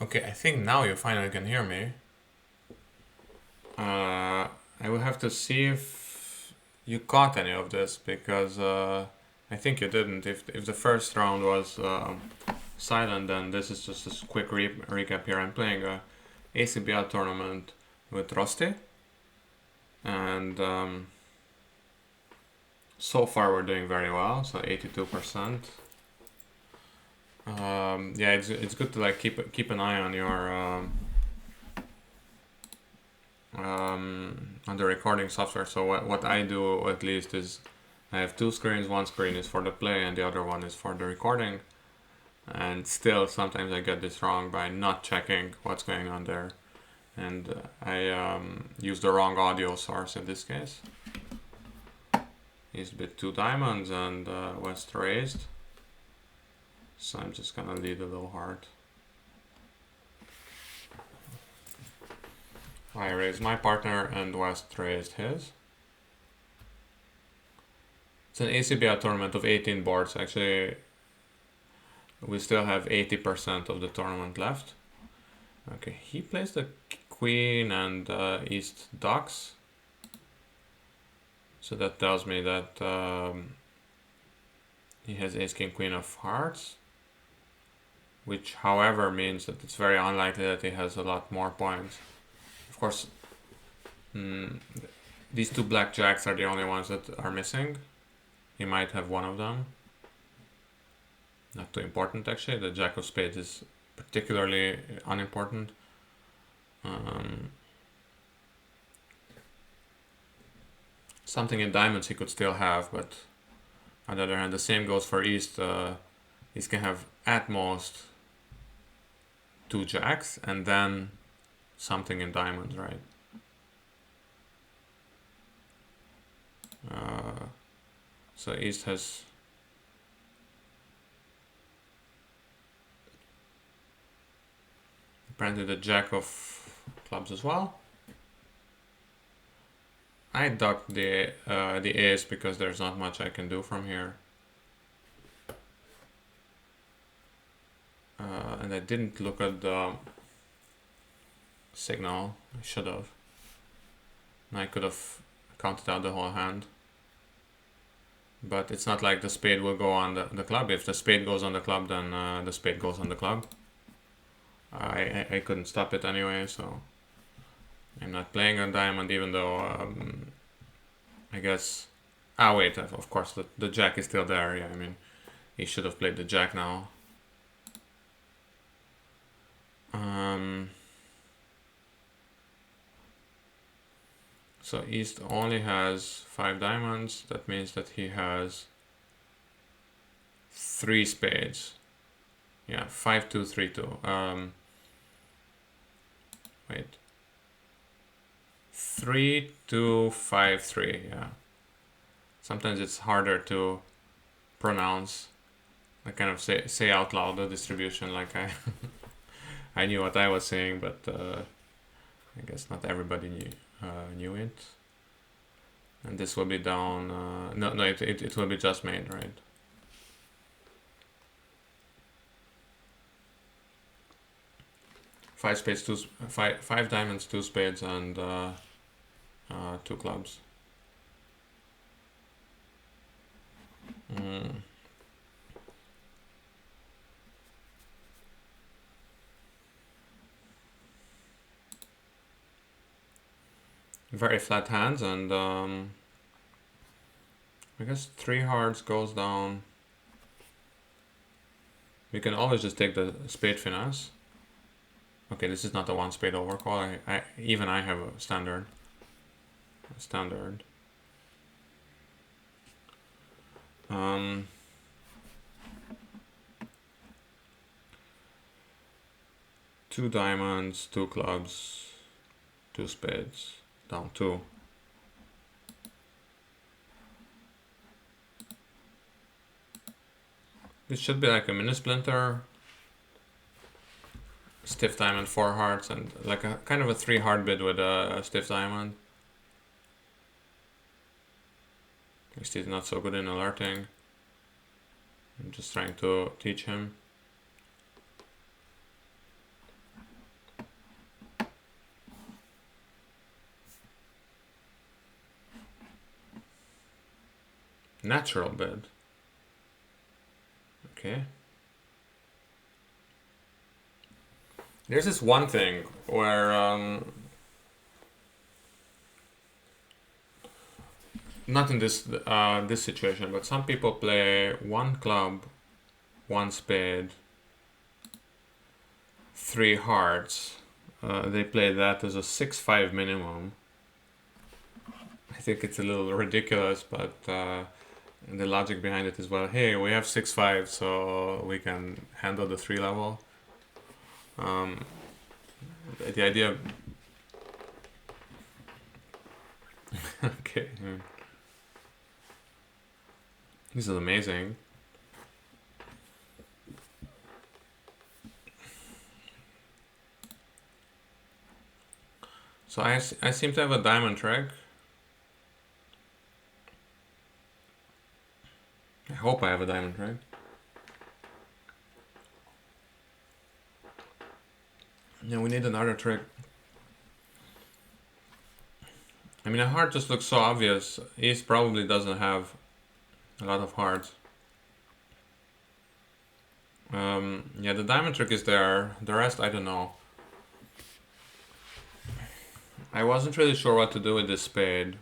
Okay, I think now you finally can hear me. I will have to see if you caught any of this because I think you didn't. If the first round was silent, then this is just a quick recap here. I'm playing a ACBL tournament with Rosty, and so far we're doing very well. So 82%. Yeah, it's good to like keep an eye on your on the recording software. So what I do at least is I have two screens. One screen is for the play and the other one is for the recording. And still sometimes I get this wrong by not checking what's going on there. And I use the wrong audio source in this case. He's bid two diamonds and West raised. So I'm just gonna lead a little hard. I raised my partner and West raised his. It's an ACBL tournament of 18 boards. Actually, we still have 80% of the tournament left. Okay, he plays the queen and east docks. So that tells me that he has ace king queen of hearts, which however means that it's very unlikely that he has a lot more points. Of course, these two black jacks are the only ones that are missing. He might have one of them. Not too important actually. The jack of spades is particularly unimportant. Something in diamonds he could still have, but on the other hand, the same goes for East. East can have at most two jacks and then something in diamonds, right? So East has apparently the jack of clubs as well. I ducked the ace because there's not much I can do from here. And I didn't look at the signal. I should have. And I could have counted out the whole hand. But it's not like the spade will go on the club. If the spade goes on the club, then the spade goes on the club. I couldn't stop it anyway, so I'm not playing on diamond, even though I guess. Ah, wait, of course, the jack is still there. Yeah, I mean, he should have played the jack now. So East only has 5 diamonds. That means that he has 3 spades. Yeah, 5 2 3 2. Wait. 3 2 5 3. Yeah. Sometimes it's harder to pronounce. I kind of say out loud the distribution like I I knew what I was saying, but I guess not everybody knew it. And this will be down. No, it will be just made, right? Five spades, five diamonds, 2 spades, and 2 clubs. Very flat hands, and I guess 3 hearts goes down. We can always just take the spade finesse. Okay, this is not a 1 spade overcall. Even I have a standard. Two diamonds, 2 clubs, 2 spades, down 2. This should be like a mini splinter. Stiff diamond, 4 hearts, and like a kind of a 3 heart bid with a stiff diamond. At least he's not so good in alerting. I'm just trying to teach him. Natural bid. Okay. There's this one thing where not in this situation, but some people play one club, one spade, three hearts. They play that as a 6-5 minimum. I think it's a little ridiculous, but the logic behind it is, well, hey, we have 6-5, so we can handle the 3 level. The idea. Okay. This is amazing. So I seem to have a diamond trick. I hope I have a diamond trick. Yeah, we need another trick. I mean, a heart just looks so obvious. Ace probably doesn't have a lot of hearts. Yeah, the diamond trick is there. The rest, I don't know. I wasn't really sure what to do with this spade.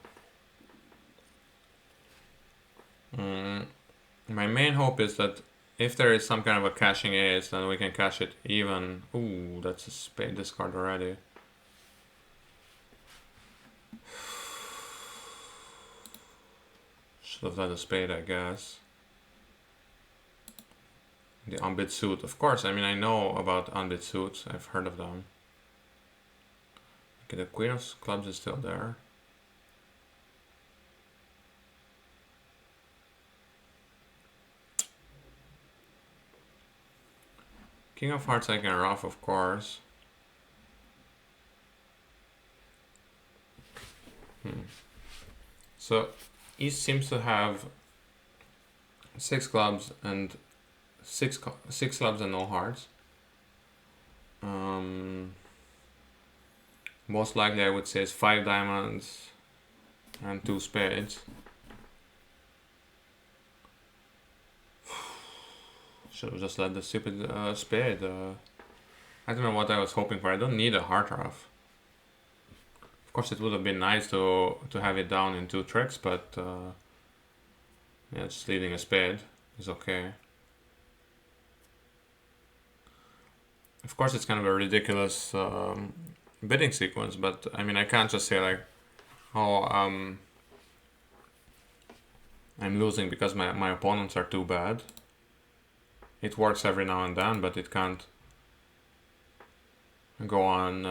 My main hope is that if there is some kind of a cashing ace, then we can cash it even. Ooh, that's a spade discard already. Should have done a spade, I guess. The unbid suit, of course. I mean, I know about unbid suits. I've heard of them. Okay, the queen of clubs is still there. King of hearts I can ruff, of course. So East seems to have 6 clubs and 6 clubs and no hearts. Most likely I would say is 5 diamonds and 2 spades. Should have just let the stupid spade. I don't know what I was hoping for. I don't need a heart ruff. Of course, it would have been nice to have it down in 2 tricks, but yeah, just leading a spade is okay. Of course, it's kind of a ridiculous bidding sequence, but I mean, I can't just say like, oh, I'm losing because my opponents are too bad. It works every now and then, but it can't go on,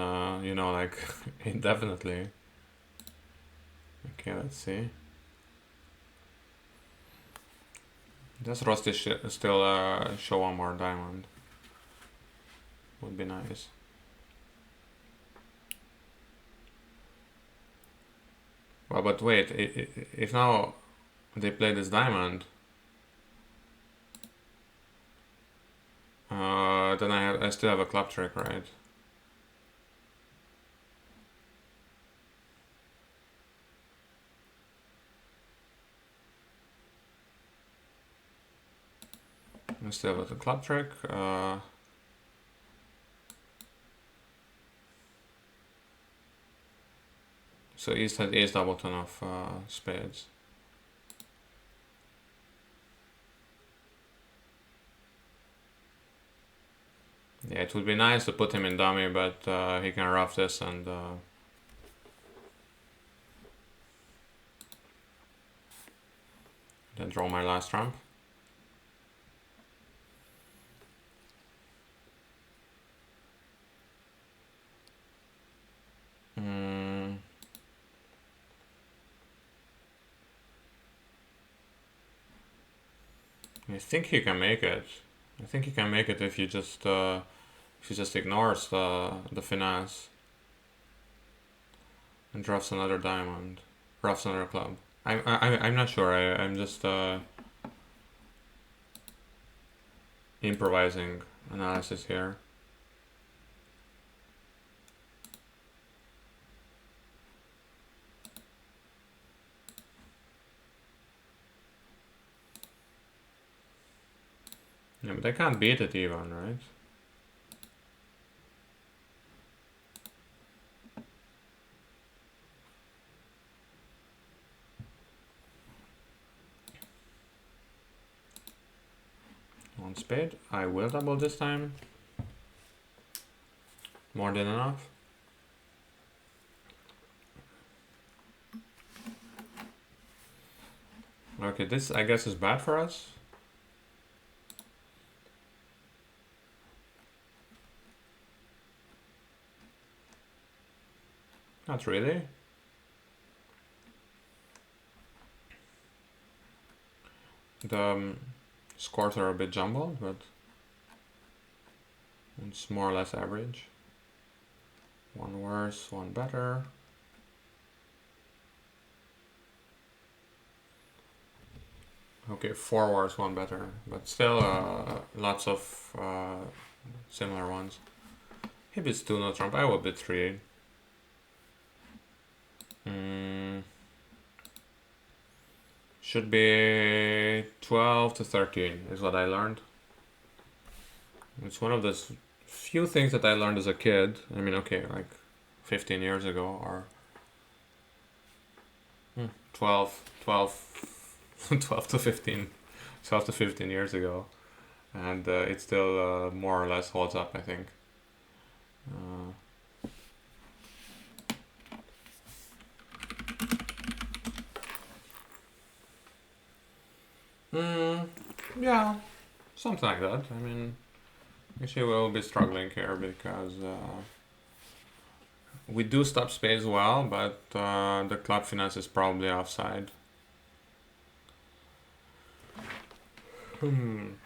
you know, like indefinitely. Okay, let's see. Does Rosty still show one more diamond? Would be nice. Well, but wait, if now they play this diamond, then I still have a club trick, right? I still have a club trick. So East had ace doubleton of spades. Yeah, it would be nice to put him in dummy, but he can ruff this and then draw my last trump. I think he can make it. I think he can make it if you just ignores the finesse and drafts another diamond, roughs another club. I'm not sure. I'm just improvising analysis here. Yeah, but I can't beat it even, right? One spade. I will double this time. More than enough. Okay, this I guess is bad for us. Not really. The scores are a bit jumbled, but it's more or less average. One worse, one better. Okay, 4 worse, 1 better, but still lots of similar ones. If it's 2 no trump, I will bid 3. Should be 12 to 13 is what I learned. It's one of those few things that I learned as a kid. I mean, okay, like 15 years ago or 12, 12 to 15, 12 to 15 years ago. And it still more or less holds up, I think. Yeah, something like that. I mean, actually we'll be struggling here because we do stop space well, but the club finesse is probably offside. I mean,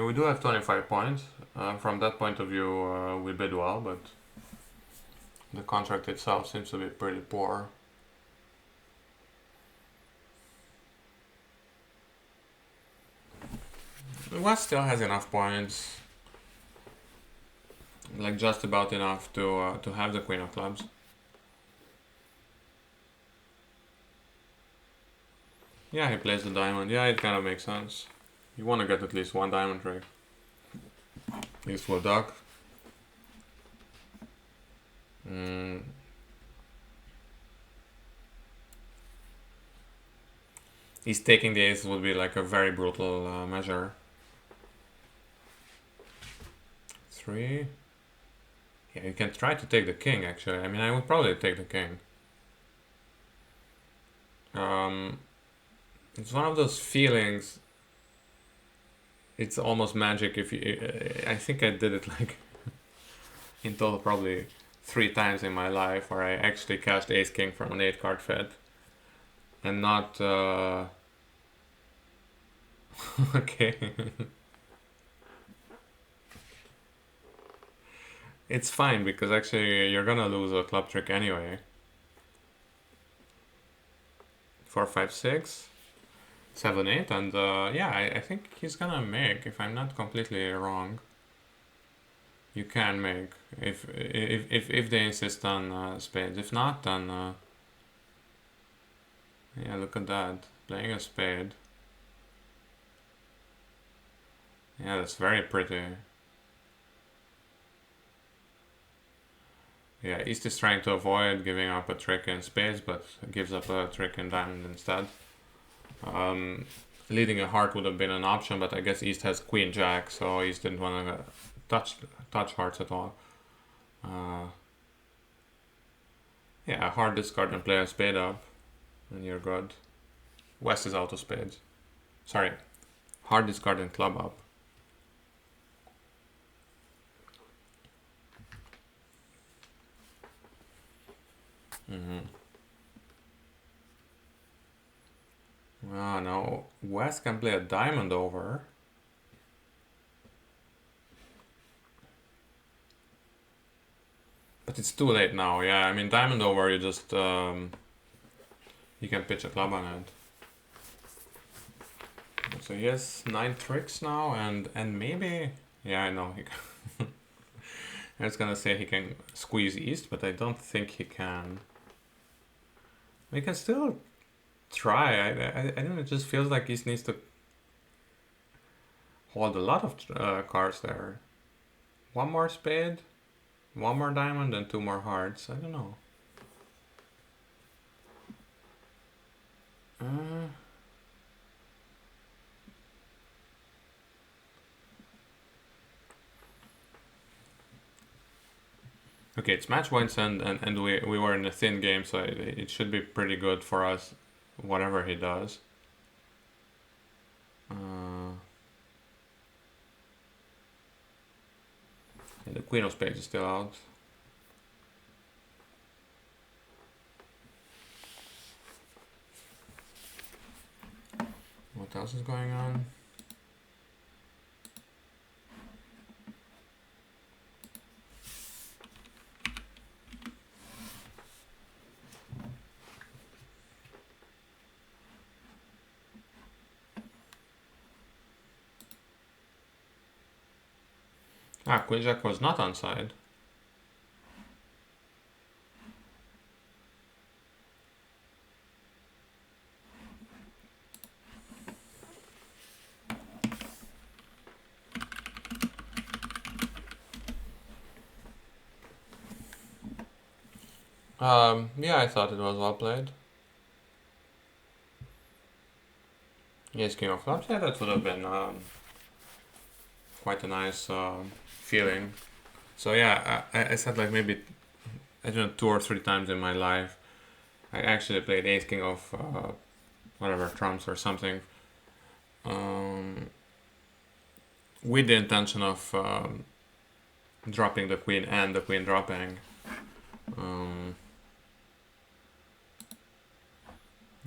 we do have 25 points. From that point of view, we bid well, but the contract itself seems to be pretty poor. West still has enough points, like just about enough to have the Queen of Clubs. Yeah, he plays the diamond. Yeah, it kind of makes sense. You want to get at least one diamond trick. Useful duck. He's taking the ace would be like a very brutal measure. 3. Yeah, you can try to take the king actually. I mean, I would probably take the king. It's one of those feelings. It's almost magic if you. I think I did it like in total probably 3 times in my life where I actually cast ace king from an 8 card fed and not. Okay. It's fine because actually you're gonna lose a club trick anyway. 4, 5, 6, 7, 8, and yeah, I think he's gonna make. If I'm not completely wrong, you can make if they insist on spades. If not, then yeah, look at that, playing a spade. Yeah, that's very pretty. Yeah, East is trying to avoid giving up a trick in spades, but gives up a trick in diamond instead. Leading a heart would have been an option, but I guess East has queen jack, so East didn't want to touch hearts at all. Yeah, hard discard and play a spade up, and you're good. West is out of spades. Sorry, hard discard and club up. Now West can play a diamond over. But it's too late now. Yeah, I mean diamond over, you just you can pitch a club on it. So he has 9 tricks now, and maybe, yeah, I know he can. I was gonna say he can squeeze East, but I don't think he can. We can still try. I don't know. It just feels like he needs to hold a lot of cards there. One more spade, one more diamond, and two more hearts. I don't know. Uh, okay, it's match points, and we were in a thin game, so it should be pretty good for us, whatever he does. And the queen of spades is still out. What else is going on? Ah, queen jack was not on side. Yeah, I thought it was well played. Yes, king of clubs. Yeah, that would have been quite a nice feeling. So yeah, I said like maybe I don't know 2 or 3 times in my life. I actually played ace king of whatever trumps or something, um, with the intention of dropping the queen and the queen dropping. Um,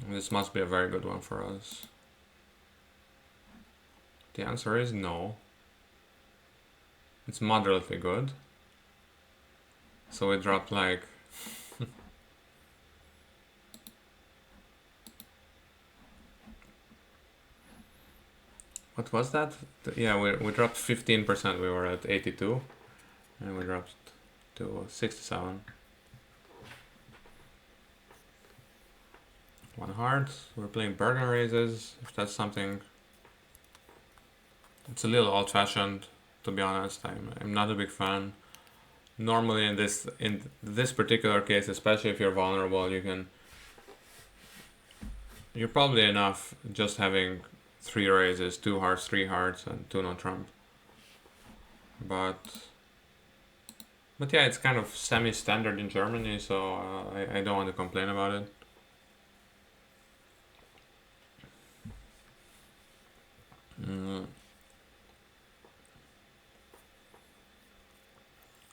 this must be a very good one for us. The answer is no. It's moderately good. So we dropped like what was that? Yeah, we dropped 15%. We were at 82, and we dropped to 67. One heart. We're playing burden raises. If that's something, it's a little old-fashioned, to be honest. I'm not a big fan. Normally in this particular case, especially if you're vulnerable, you're probably enough just having 3 raises, 2 hearts, 3 hearts, and 2 no trump. But yeah, it's kind of semi-standard in Germany, so I don't want to complain about it.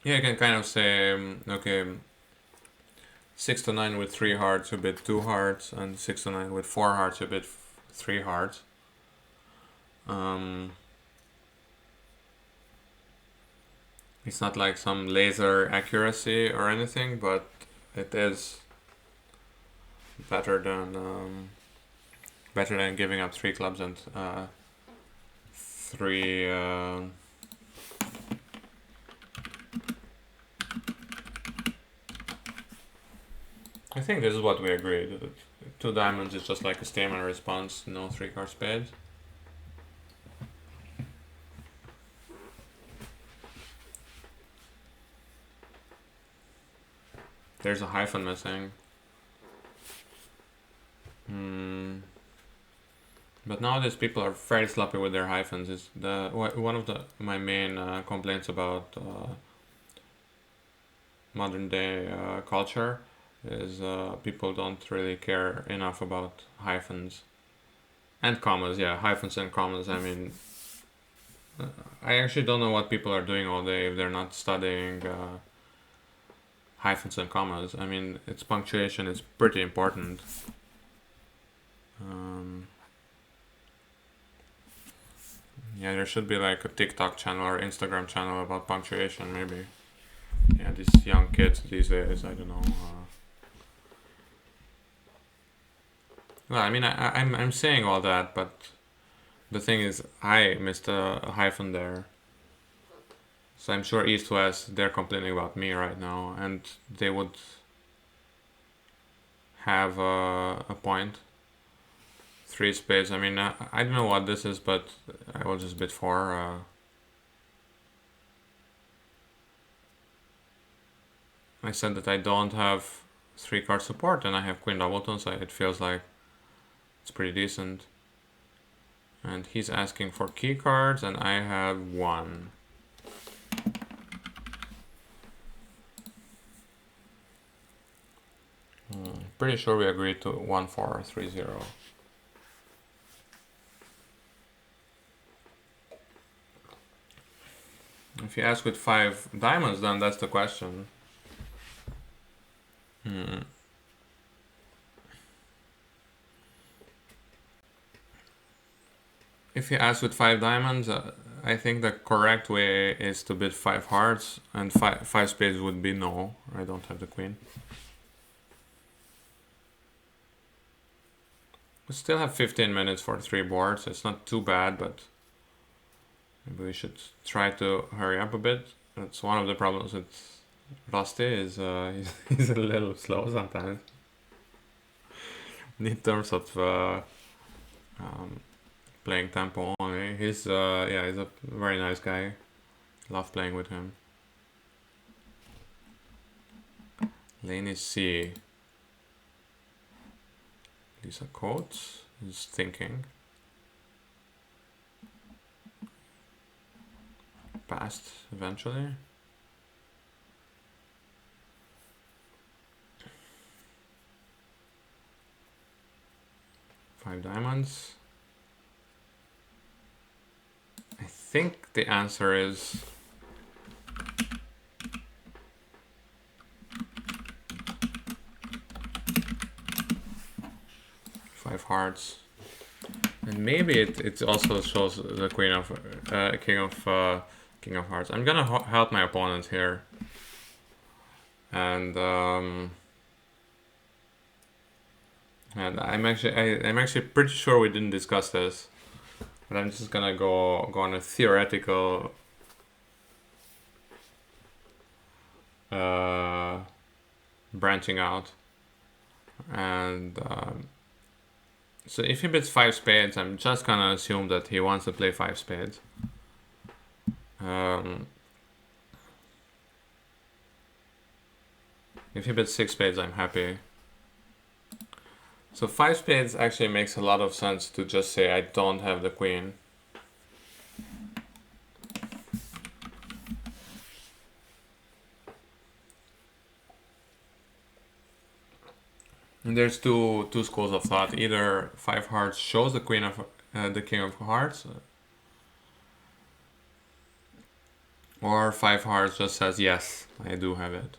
Yeah, I can kind of say, okay, 6 to 9 with 3 hearts, you bid 2 hearts, and 6 to 9 with 4 hearts, you bid 3 hearts. It's not like some laser accuracy or anything, but it is better than giving up 3 clubs and 3. I think this is what we agreed. 2 diamonds is just like a statement response, no 3-card spades. There's a hyphen missing. But nowadays people are very sloppy with their hyphens. Is one of my main complaints about modern day culture is people don't really care enough about hyphens and commas. Yeah, hyphens and commas. I mean, I actually don't know what people are doing all day if they're not studying hyphens and commas. I mean, its punctuation is pretty important. Yeah, there should be like a TikTok channel or Instagram channel about punctuation, maybe. Yeah, these young kids these days, I don't know. Well, I mean, I'm saying all that, but the thing is, I missed a hyphen there. So I'm sure East West, they're complaining about me right now, and they would have a point. 3 spades. I mean, I don't know what this is, but I will just bid 4. I said that I don't have 3-card support, and I have Queen Doubleton, so it feels like it's pretty decent. And he's asking for key cards, and I have 1. Pretty sure we agreed to 1-4-3-0. If you ask with 5 diamonds, then that's the question. If you ask with 5 diamonds, I think the correct way is to bid 5 hearts, and 5 spades would be no. I don't have the queen. We still have 15 minutes for 3 boards. It's not too bad, but maybe we should try to hurry up a bit. That's one of the problems with Rosty, is he's a little slow sometimes. In terms of playing tempo only. He's yeah, he's a very nice guy. Love playing with him. Lane is C. Lisa Coates is thinking. Passed eventually. Five diamonds. I think the answer is five hearts, and maybe it also shows the queen of king of hearts. I'm gonna help my opponent here, and I'm actually pretty sure we didn't discuss this, but I'm just gonna go on a theoretical branching out, and so if he bids 5 spades, I'm just gonna assume that he wants to play 5 spades. If he bids 6 spades, I'm happy. So 5 spades actually makes a lot of sense to just say I don't have the queen. And there's two schools of thought. Either 5 hearts shows the queen of the king of hearts, or 5 hearts just says yes, I do have it.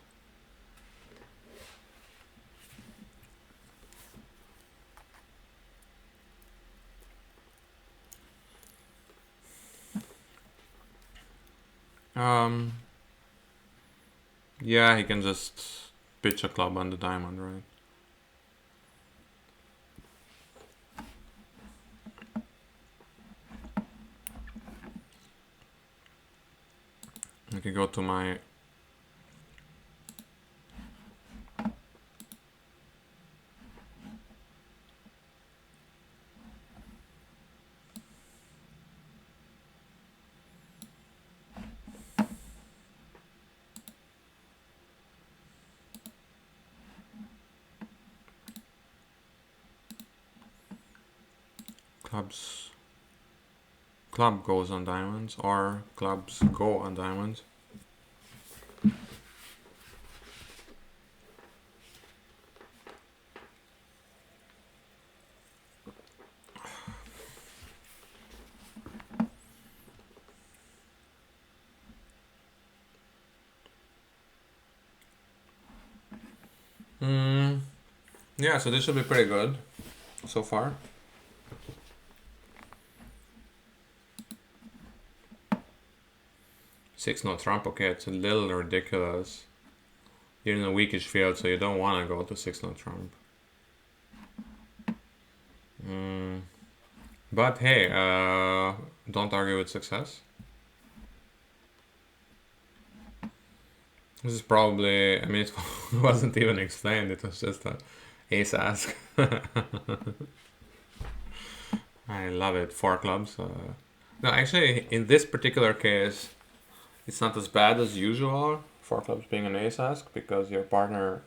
Yeah, he can just pitch a club on the diamond, right? I can go to my club goes on diamonds, or clubs go on diamonds. Yeah, so this should be pretty good so far. Six no trump, okay, it's a little ridiculous. You're in a weakish field, so you don't want to go to 6 no trump. But hey, don't argue with success. This is probably, I mean, it wasn't even explained, it was just an ace ask. I love it. 4 clubs. No, actually, in this particular case, it's not as bad as usual. 4 clubs being an ace ask because your partner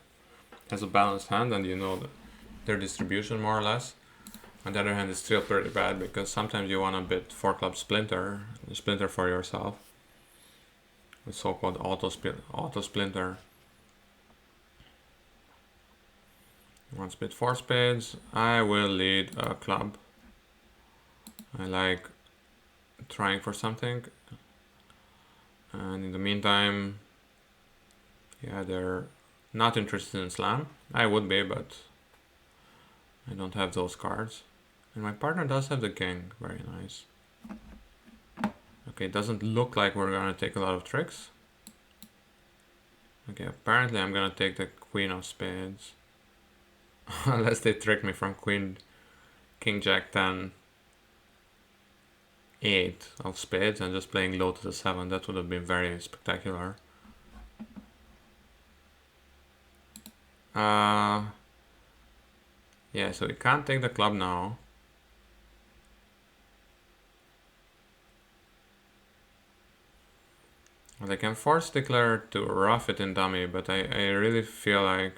has a balanced hand and you know their distribution more or less. On the other hand, it's still pretty bad because sometimes you want to bid 4 club splinter for yourself. The so-called auto splinter. Once bid 4 spades, I will lead a club. I like trying for something. And in the meantime, yeah, they're not interested in slam. I would be, but I don't have those cards. And my partner does have the king. Very nice. Okay, it doesn't look like we're gonna take a lot of tricks. Okay, apparently I'm gonna take the queen of spades. Unless they trick me from queen, king, jack, 10, 8 of spades and just playing low to the 7. That would have been very spectacular. Yeah, so we can't take the club now. Well, I can force declare to rough it in dummy, but I really feel like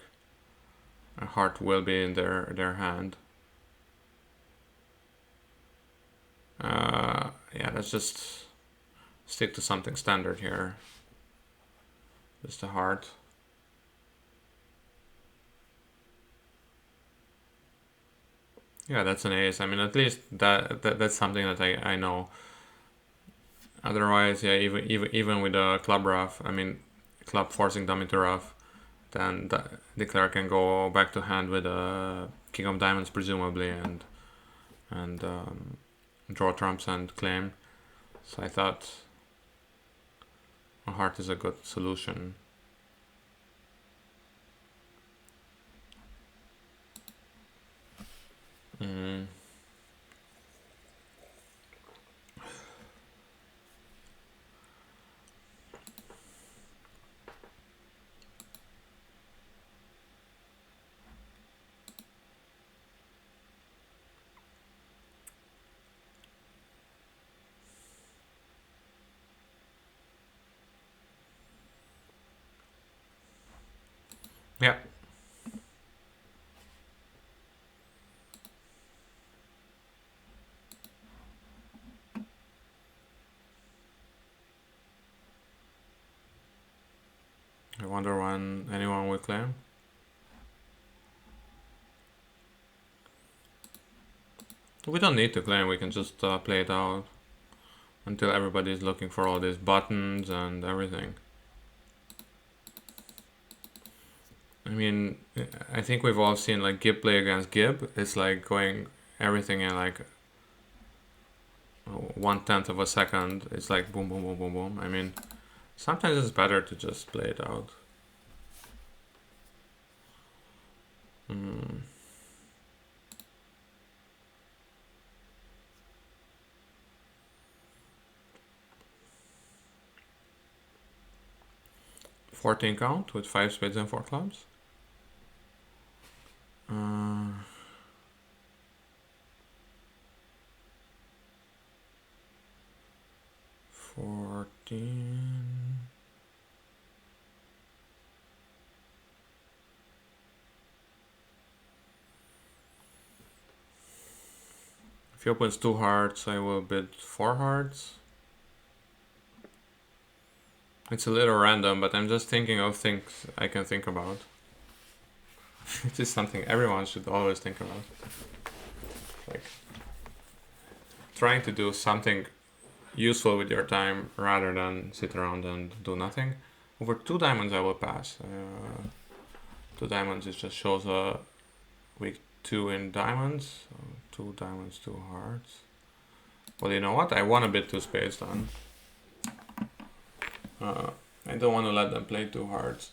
a heart will be in their hand. Yeah, let's just stick to something standard here. Just a heart. Yeah, that's an ace. I mean, at least that's something that I know. Otherwise, yeah, even with a club rough, I mean, club forcing dummy to rough, then the declare can go back to hand with a king of diamonds presumably and draw trumps and claim. So I thought a heart is a good solution. Yeah. I wonder when anyone will claim. We don't need to claim, we can just play it out until everybody's looking for all these buttons and everything. I mean, I think we've all seen like Gib play against Gib. It's like going everything in like 1/10 of a second. It's like boom, boom, boom, boom, boom. I mean, sometimes it's better to just play it out. 14 count with 5 spades and 4 clubs. 14. If he opens 2 hearts, I will bid 4 hearts. It's a little random, but I'm just thinking of things I can think about. It is something everyone should always think about. Like trying to do something useful with your time rather than sit around and do nothing. Over 2 diamonds I will pass. 2 diamonds, it just shows a weak 2 in diamonds. So 2 diamonds, 2 hearts. Well, you know what? I want to bid 2 spades then. I don't want to let them play 2 hearts.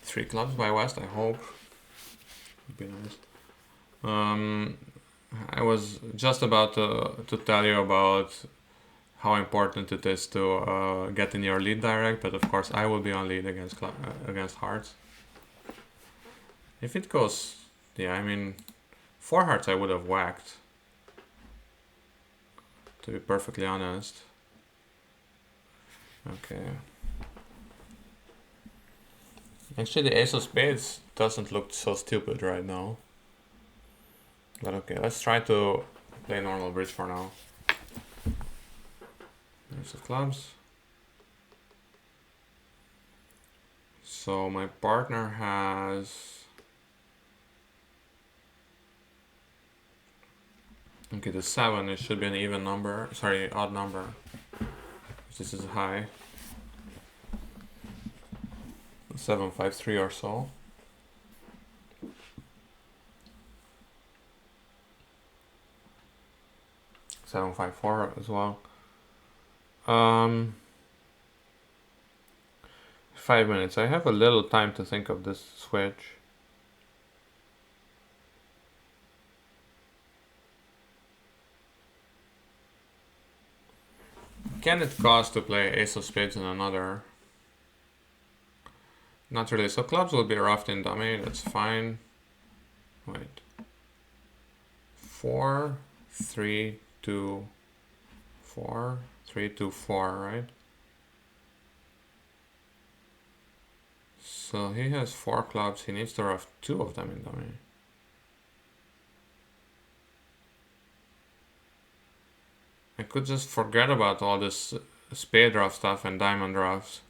Three clubs by West, I hope. Would be nice. I was just about to tell you about how important it is to get in your lead direct, but of course I will be on lead against hearts. If it goes, yeah, I mean, 4 hearts I would have whacked, to be perfectly honest. Okay. Actually, the ace of spades doesn't look so stupid right now. But okay, let's try to play normal bridge for now. Ace of clubs. So my partner has... Okay, the 7, it should be an even number. Sorry, odd number. This is high. 753 or so. Seven, 5, 4 as well. 5 minutes. I have a little time to think of this switch. Can it cost to play ace of spades in another? Not really. So clubs will be roughed in dummy. That's fine. Wait. 4, 3, 2, 4, 3, 2, 4, right? So he has 4 clubs. He needs to rough 2 of them in dummy. I could just forget about all this spade rough stuff and diamond roughs.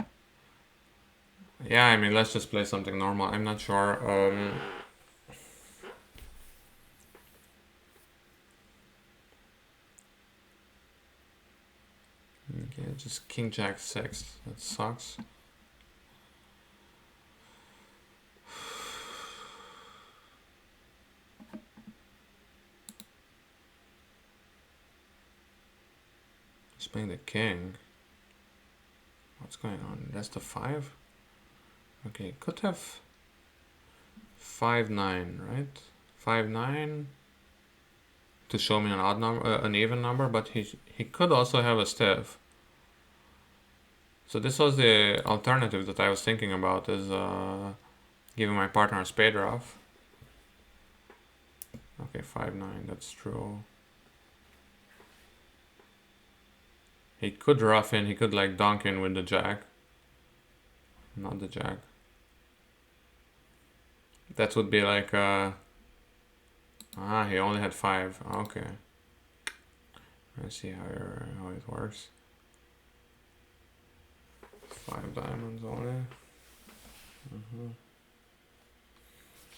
Yeah, I mean, let's just play something normal. I'm not sure. Okay, just king jack 6. That sucks. He's playing the king. What's going on? That's the 5? Okay, could have 5-9, right? 5-9 to show me an odd number, an even number, but he could also have a stiff. So this was the alternative that I was thinking about, is giving my partner a spade rough. Okay, 5-9, that's true. He could rough in, he could like dunk in with the jack. Not the jack. That would be like he only had 5. Okay. Let's see how it works. 5 diamonds only.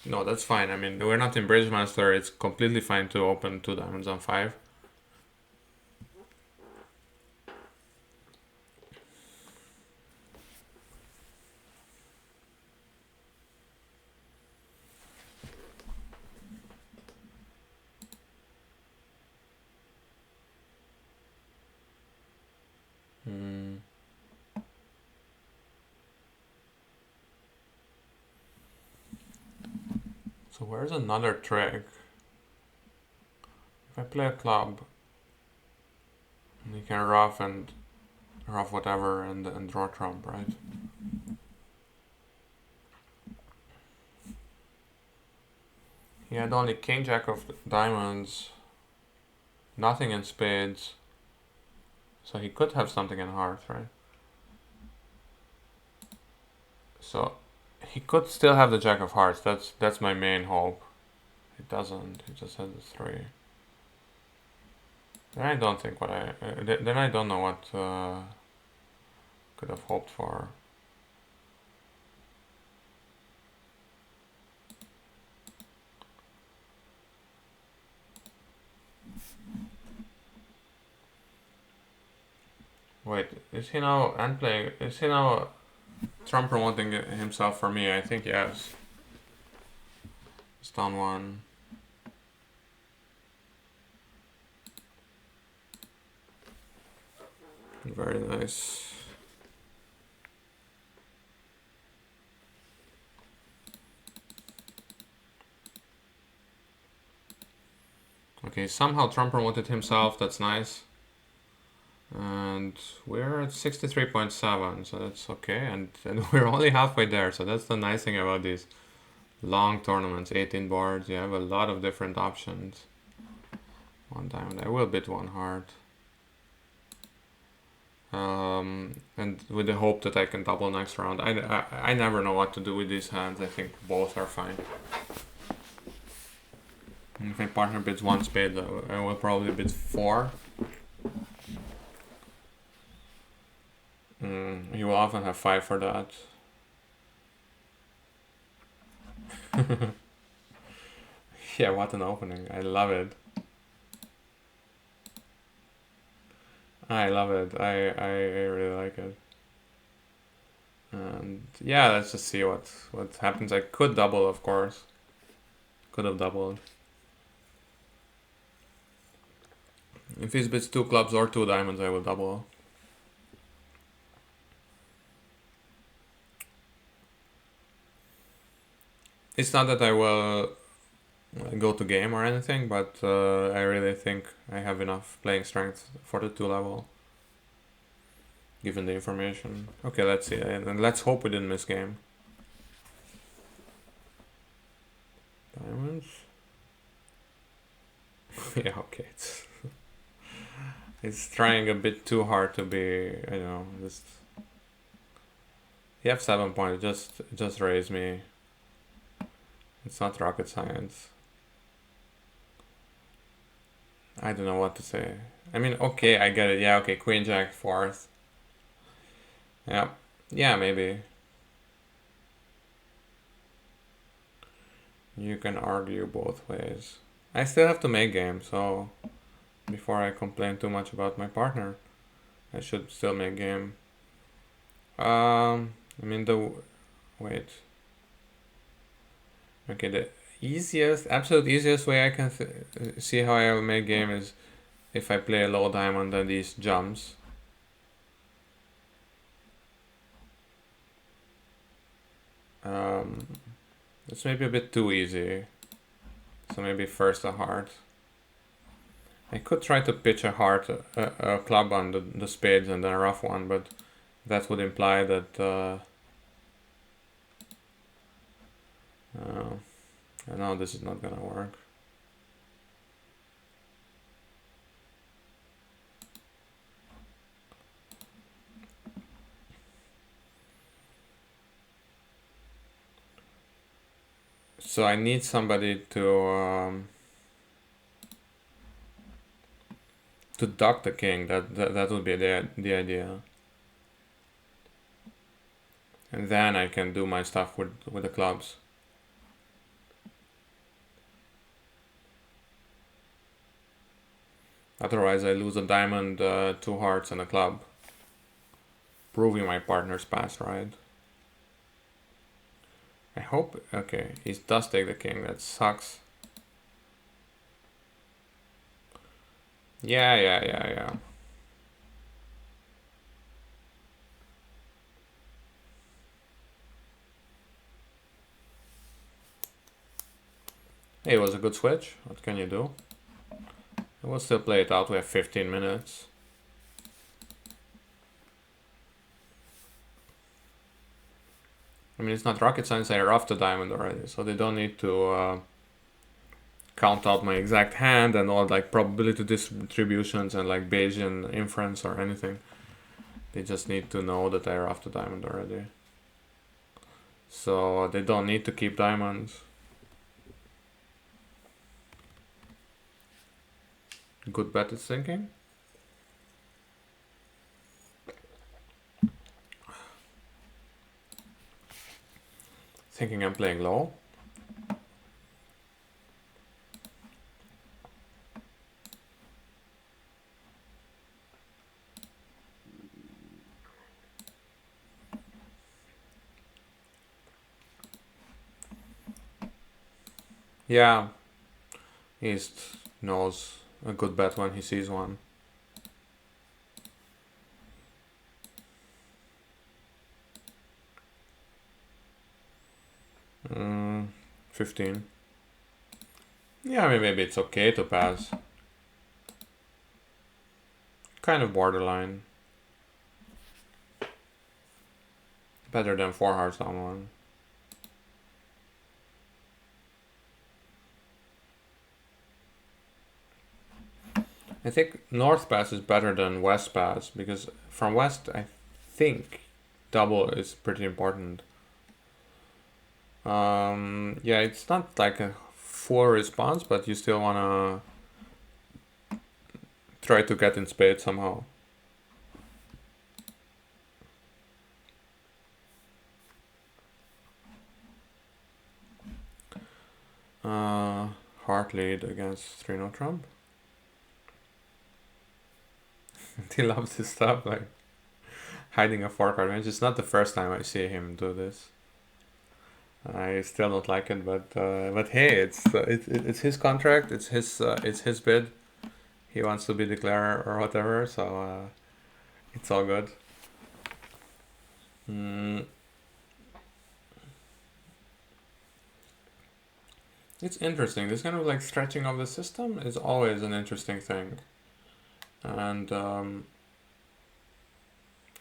No, that's fine. I mean, we're not in Bridge Master. It's completely fine to open 2 diamonds on 5. So where's another trick? If I play a club, you can rough whatever and draw trump, right? He had only king jack of diamonds, nothing in spades, so he could have something in hearts, right? So he could still have the jack of hearts. That's my main hope. It doesn't. He just has the 3. Then I don't think then I don't know what could have hoped for. Wait, is he now playing? Is he now Trump promoting himself for me? I think yes. It's down 1. Very nice. Okay, somehow Trump promoted himself. That's nice. And we're at 63.7, so that's okay. And we're only halfway there, so that's the nice thing about these. Long tournaments, 18 boards. You have a lot of different options. One diamond. I will bid one heart. And with the hope that I can double next round. I never know what to do with these hands. I think both are fine. And if my partner bids one spade, I will probably bid 4. He will often have 5 for that. Yeah, what an opening. I love it. I love it. I really like it. And yeah, let's just see what happens. I could double, of course. Could have doubled. If he bids 2 clubs or 2 diamonds, I will double. It's not that I will go to game or anything, but I really think I have enough playing strength for the 2 level. Given the information. Okay, let's see. And let's hope we didn't miss game. Diamonds. Yeah, okay. It's trying a bit too hard to be, just... You have 7 points, just raise me. It's not rocket science. I don't know what to say. I mean, okay, I get it. Yeah, okay, Queen Jack 4th. Yeah. Yeah, maybe. You can argue both ways. I still have to make game, so before I complain too much about my partner, I should still make game. I mean wait. Okay, the absolute easiest way I can see how I will make game is if I play a low diamond and these jumps. It's maybe a bit too easy. So maybe first a heart. I could try to pitch a heart, a club on the spades and then a rough one, but that would imply that I know this is not gonna work. So I need somebody to duck the king. That would be the idea. And then I can do my stuff with the clubs. Otherwise I lose a diamond, 2 hearts and a club. Proving my partner's pass, right? I hope, okay, he does take the king, that sucks. Yeah. Hey, it was a good switch. What can you do? We'll still play it out. We have 15 minutes. I mean, it's not rocket science. They're off the diamond already, so they don't need to count out my exact hand and all like probability distributions and like Bayesian inference or anything. They just need to know that they're off the diamond already. So they don't need to keep diamonds. Good bet it's thinking. Thinking I'm playing low. Yeah, he knows a good bet when he sees one. Mm, 15. Yeah, I mean, maybe it's okay to pass. Kind of borderline. Better than 4 hearts on one. I think north pass is better than west pass because from west I think double is pretty important. Yeah, it's not like a full response, but you still wanna try to get in spade somehow. Heart lead against 3-0 Trump. He loves his stuff, like hiding a 4-card range. It's not the first time I see him do this. I still don't like it, but hey, it's his contract. It's his bid. He wants to be declarer or whatever, so it's all good. It's interesting. This kind of like stretching of the system is always an interesting thing, and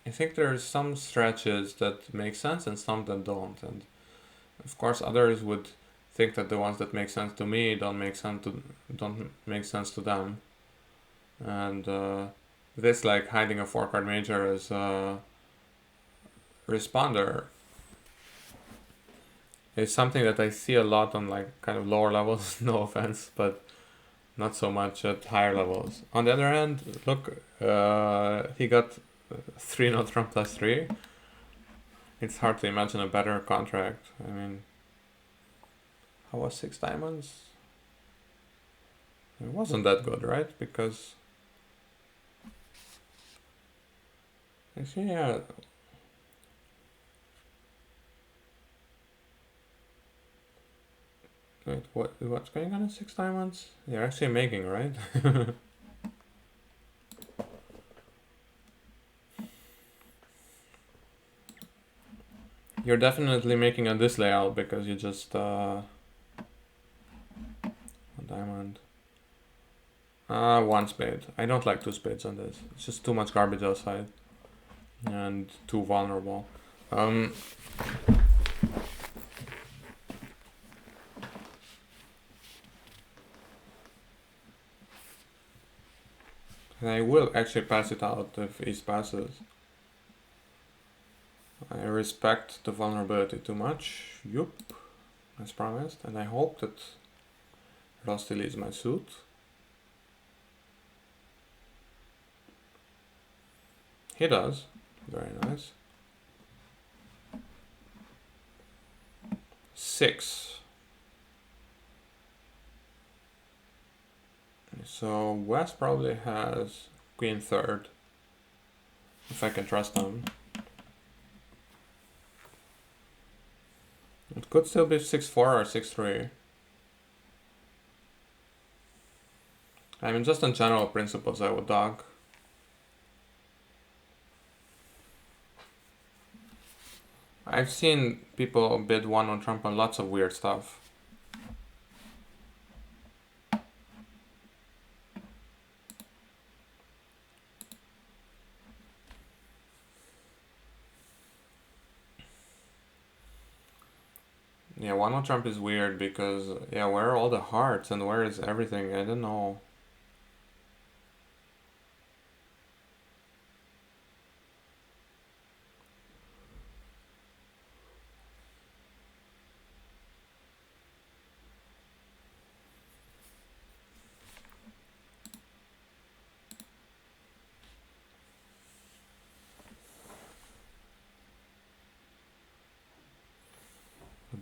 I think there's some stretches that make sense and some that don't, and of course others would think that the ones that make sense to me don't make sense to them, and this like hiding a 4-card major as a responder is something that I see a lot on like kind of lower levels. No offense, but not so much at higher levels. On the other hand, look, he got 3-0 Trump plus 3. It's hard to imagine a better contract. I mean, how was 6 diamonds? It wasn't that good, right? Because actually, yeah. Wait, what's going on at 6 diamonds? You're actually making, right? You're definitely making on this layout because you just a diamond. 1 spade. I don't like 2 spades on this. It's just too much garbage outside and too vulnerable. I will actually pass it out if East passes. I respect the vulnerability too much. Yup, as promised, and I hope that Rosty leads my suit. He does. Very nice. 6. So West probably has Queen 3rd, if I can trust them. It could still be 6-4 or 6-3. I mean, just on general principles, I would dog. I've seen people bid 1 on Trump on lots of weird stuff. Yeah, 1 on Trump is weird because, yeah, where are all the hearts and where is everything? I don't know.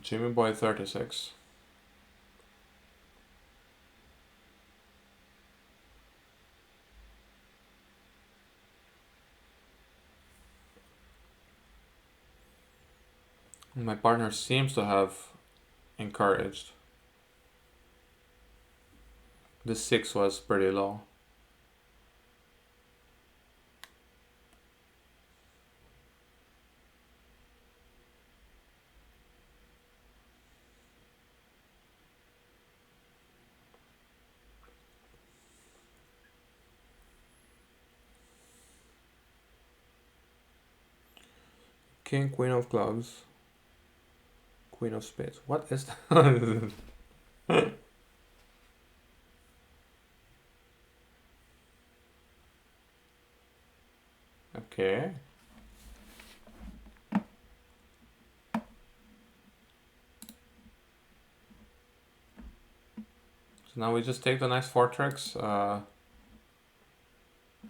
Jimmy Boy 36. My partner seems to have encouraged. The 6 was pretty low. King, Queen of Clubs. Queen of Spades. What is that? Okay. So now we just take the next 4 tricks.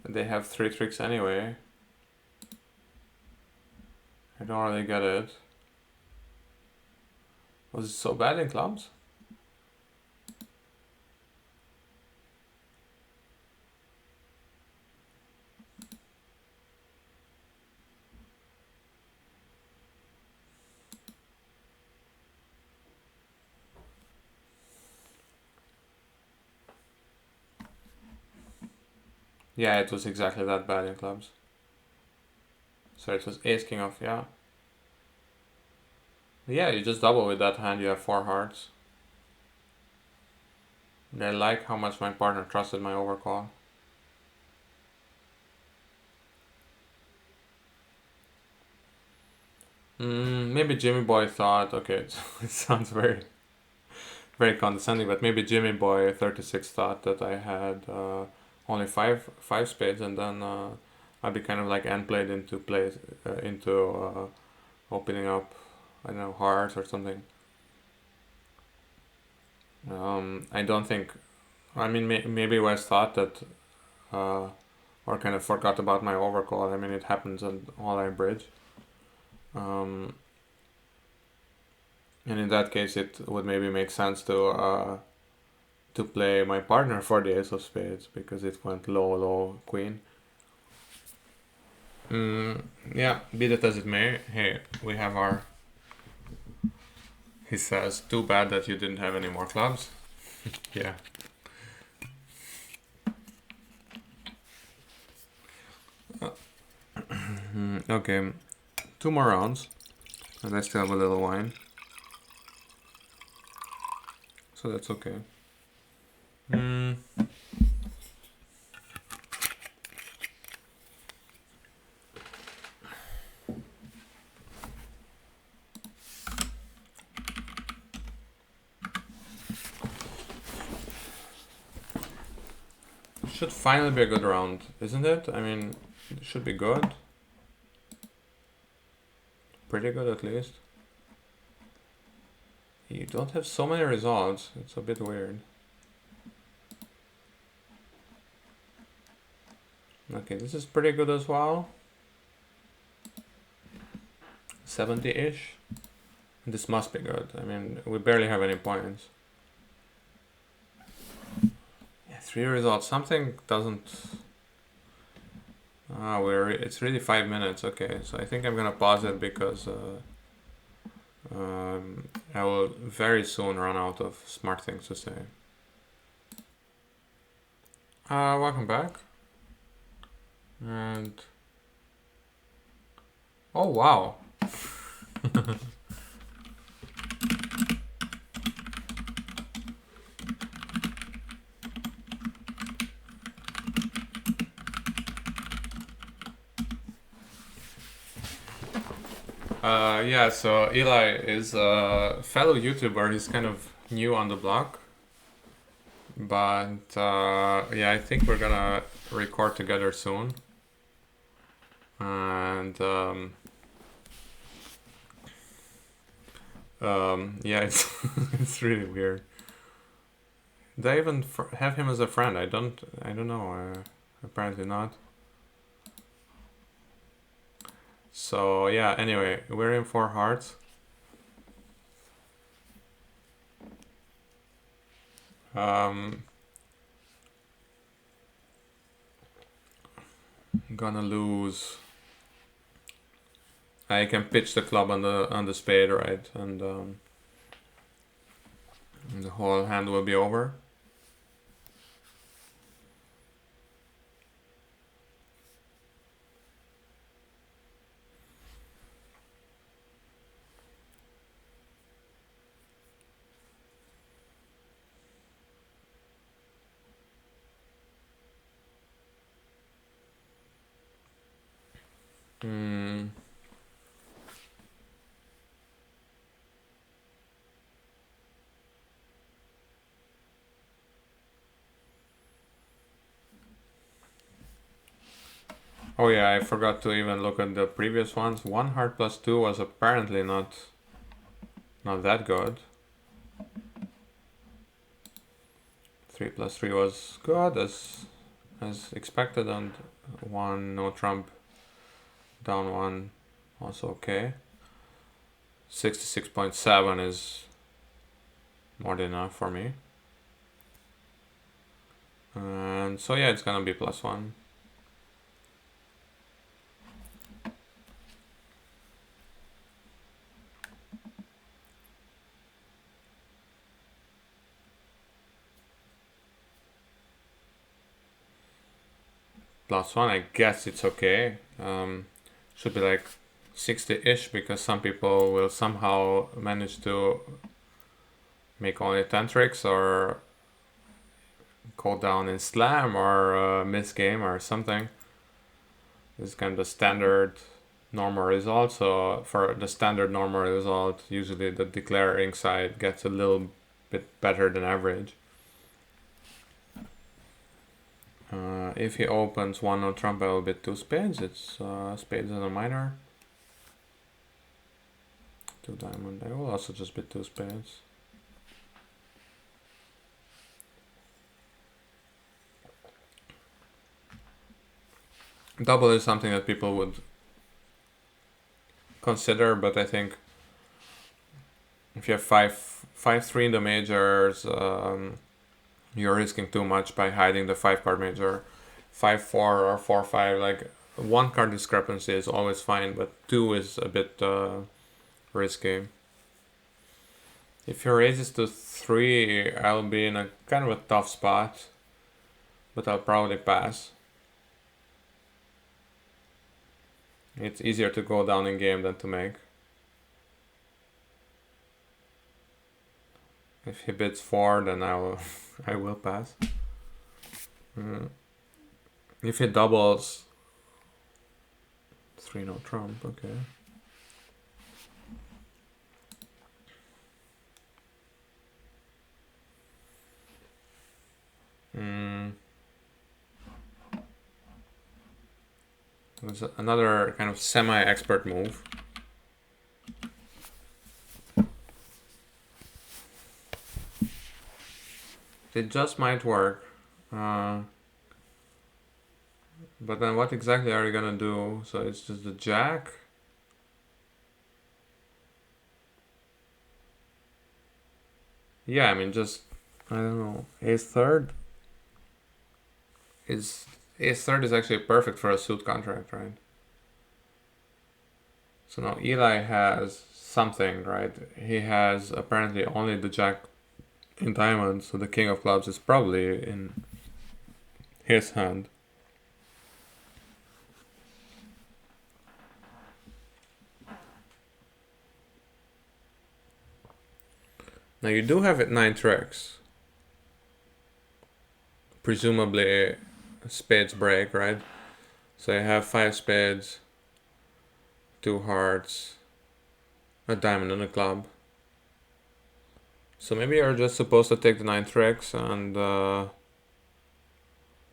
They have 3 tricks anyway. I don't really get it. Was it so bad in clubs? Yeah, it was exactly that bad in clubs. So it was ace king off, yeah. Yeah, you just double with that hand, you have 4 hearts. And I like how much my partner trusted my overcall. Maybe Jimmy Boy thought, okay, it sounds very, very condescending, but maybe Jimmy Boy 36 thought that I had only five spades, and then I'd be kind of like end played into opening up, I don't know, hearts or something. I don't think. I mean, maybe West thought that, or kind of forgot about my overcall. I mean, it happens on all-line bridge. And in that case, it would maybe make sense to play my partner for the ace of spades because it went low, low, queen. Yeah, be that as it may. Hey, we have our. He says, "Too bad that you didn't have any more clubs." Yeah. Okay, 2 more rounds, and I still have a little wine, so that's okay. Should finally be a good round, isn't it? I mean, it should be good. Pretty good at least. You don't have so many results. It's a bit weird. Okay, this is pretty good as well. 70-ish. This must be good. I mean, we barely have any points. Yeah, 3 results. Something doesn't... it's really 5 minutes. Okay, so I think I'm gonna pause it because I will very soon run out of smart things to say. Welcome back. And... Oh, wow. Yeah, so Eli is a fellow YouTuber. He's kind of new on the block. But yeah, I think we're gonna record together soon. And yeah, it's it's really weird. Did I even have him as a friend? I don't know. Apparently not. So yeah, anyway, we're in 4 hearts. I'm gonna lose. I can pitch the club on the spade, right? And the whole hand will be over. Oh yeah, I forgot to even look at the previous ones. 1 heart plus 2 was apparently not that good. 3 plus 3 was good as expected, and 1 no trump down 1 also okay. 66.7 is more than enough for me. And so yeah, it's gonna be +1. +1, I guess it's okay. Should be like 60-ish, because some people will somehow manage to make only 10 tricks or go down in slam or miss game or something. This is kind of the standard normal result. So for the standard normal result, usually the declaring side gets a little bit better than average. If he opens 1 no trump, I will bet 2 spades. It's spades and a minor. 2 diamond. I will also just bet 2 spades. Double is something that people would consider, but I think if you have 5-3 in the majors, you're risking too much by hiding the 5-card major. 5-4 or 4-5, like 1 card discrepancy is always fine, but 2 is a bit risky. If he raises to 3, I'll be in a kind of a tough spot, but I'll probably pass. It's easier to go down in game than to make. If he bids 4, then I will pass. If he doubles 3 no trump, okay. There's another kind of semi-expert move. It just might work. But then what exactly are you gonna do? So it's just the jack. Yeah, I mean, just, I don't know, ace-third? Ace-third is actually perfect for a suit contract, right? So now Eli has something, right? He has apparently only the jack in diamonds, so the king of clubs is probably in his hand. Now you do have it 9 tricks. Presumably spades break, right? So you have 5 spades, 2 hearts, a diamond and a club. So maybe you're just supposed to take the 9 tricks and I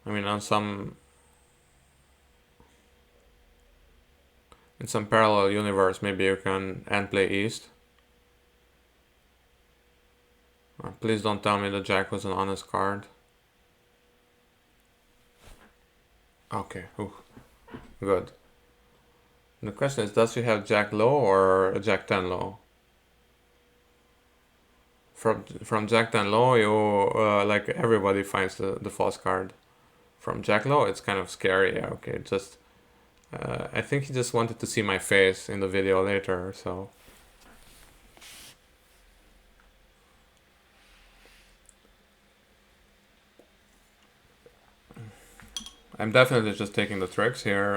mean, in some parallel universe, maybe you can end play east. Please don't tell me the jack was an honest card. Okay, ooh, good. The question is, does he have jack low or a jack 10 low? From jack 10 low, you like everybody finds the false card. From jack low, it's kind of scary. Yeah, okay, just I think he just wanted to see my face in the video later, so. I'm definitely just taking the tricks here.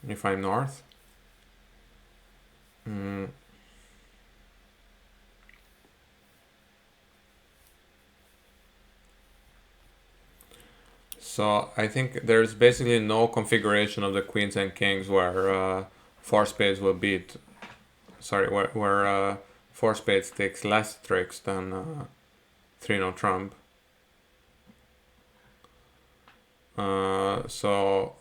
If I'm north. So I think there's basically no configuration of the queens and kings where 4 spades will beat. Sorry, where 4 spades takes less tricks than 3 no trump. So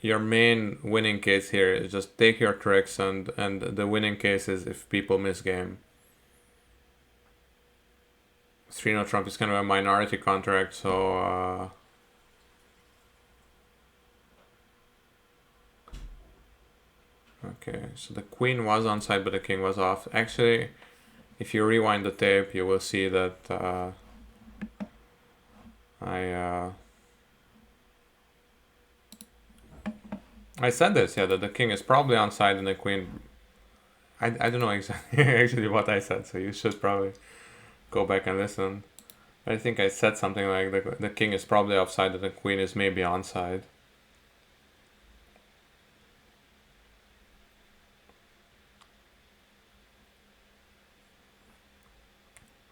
your main winning case here is just take your tricks, and the winning case is if people miss game. 3-no trump is kind of a minority contract, so okay, so the queen was onside but the king was off. Actually, if you rewind the tape, you will see that I said this, yeah, that the king is probably onside and the queen. I don't know exactly actually what I said, so you should probably go back and listen. I think I said something like the king is probably offside and the queen is maybe onside.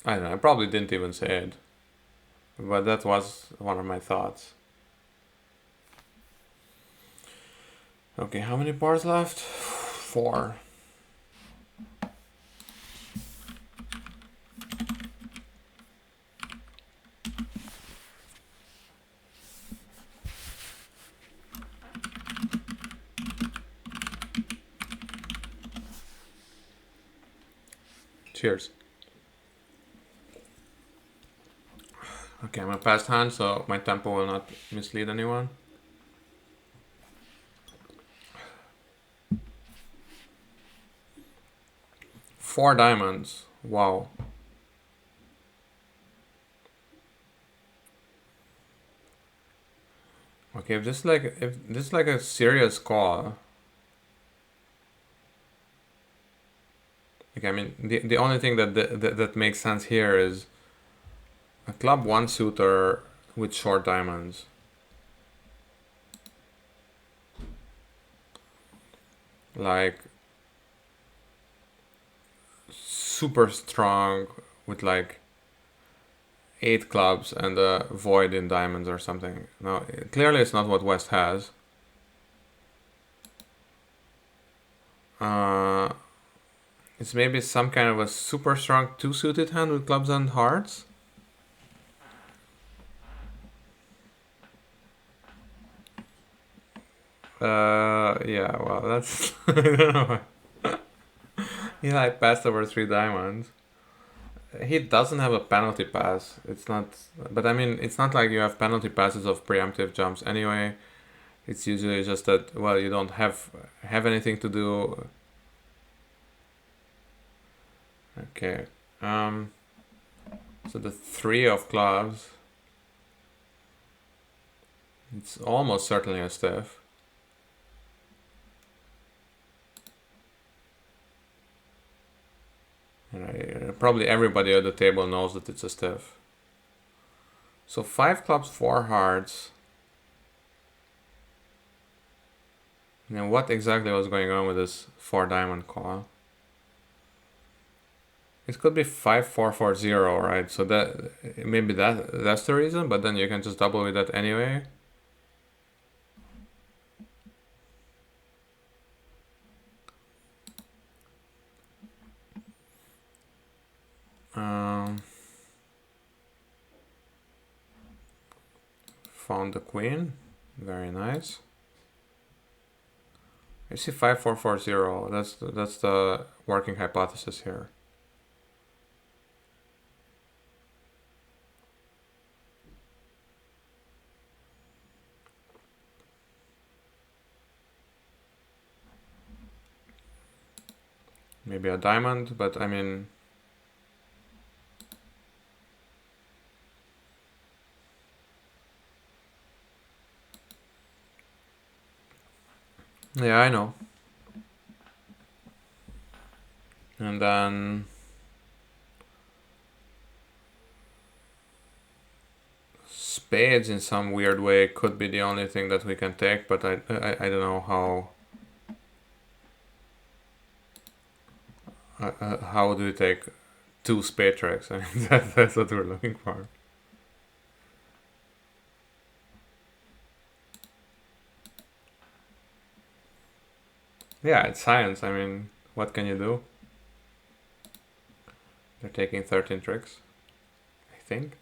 I don't know, I probably didn't even say it. But that was one of my thoughts. Okay, how many bars left? 4. Cheers. Okay, I'm a passed hand, so my tempo will not mislead anyone. Four diamonds. Wow. Okay, if this is like a serious call. Like, I mean, the only thing that makes sense here is a club 1 suitor with short diamonds. Like super strong with like 8 clubs and a void in diamonds or something. No, clearly it's not what West has. It's maybe some kind of a super strong 2 suited hand with clubs and hearts. Yeah, well, that's I don't know. Yeah, I passed over 3 diamonds. He doesn't have a penalty pass. It's not, but I mean, it's not like you have penalty passes of preemptive jumps anyway. It's usually just that, well, you don't have anything to do. Okay. So the 3 of clubs. It's almost certainly a stiff. And probably everybody at the table knows that it's a stiff. So 5 clubs, 4 hearts. And what exactly was going on with this 4 diamond call? It could be 5440, right? So that maybe that's the reason, but then you can just double with that anyway. Found the queen. Very nice. I see 5440. That's the working hypothesis here. Maybe a diamond, but I mean, yeah, I know. And then spades in some weird way could be the only thing that we can take, but I don't know how do we take 2 spade tricks? I mean, that's what we're looking for. Yeah, it's science. I mean, what can you do? They're taking 13 tricks, I think.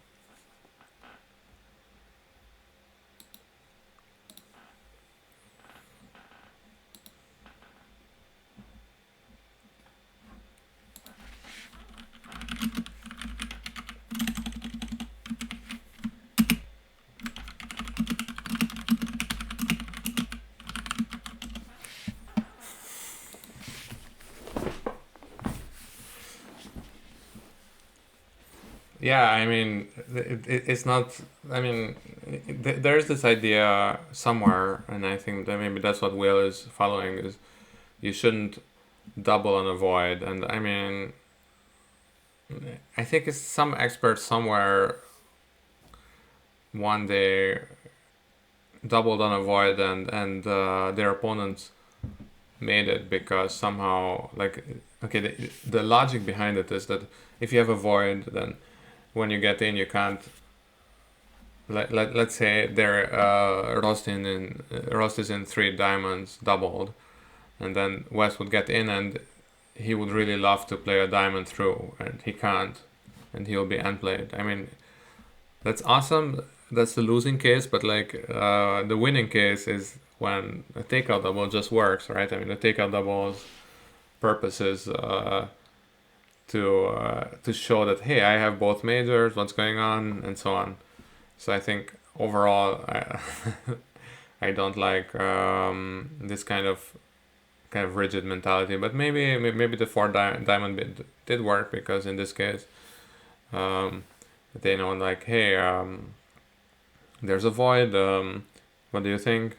Yeah, I mean, it's not. I mean, there's this idea somewhere, and I think that maybe that's what Will is following, is you shouldn't double and avoid. And I mean, I think it's some expert somewhere one day doubled on avoid, and their opponents made it because somehow, like, okay, the logic behind it is that if you have a void, then when you get in, you can't. Let's say they're Rost is in three diamonds doubled, and then West would get in, and he would really love to play a diamond through, and he can't, and he'll be end played. I mean, that's awesome. That's the losing case, but like the winning case is when a takeout double just works, right? I mean, the takeout double's purpose is to show that, hey, I have both majors, what's going on, and so on. So I think overall, I don't like this kind of rigid mentality. But maybe the four diamond bid did work, because in this case, they know, like, hey, there's a void. What do you think?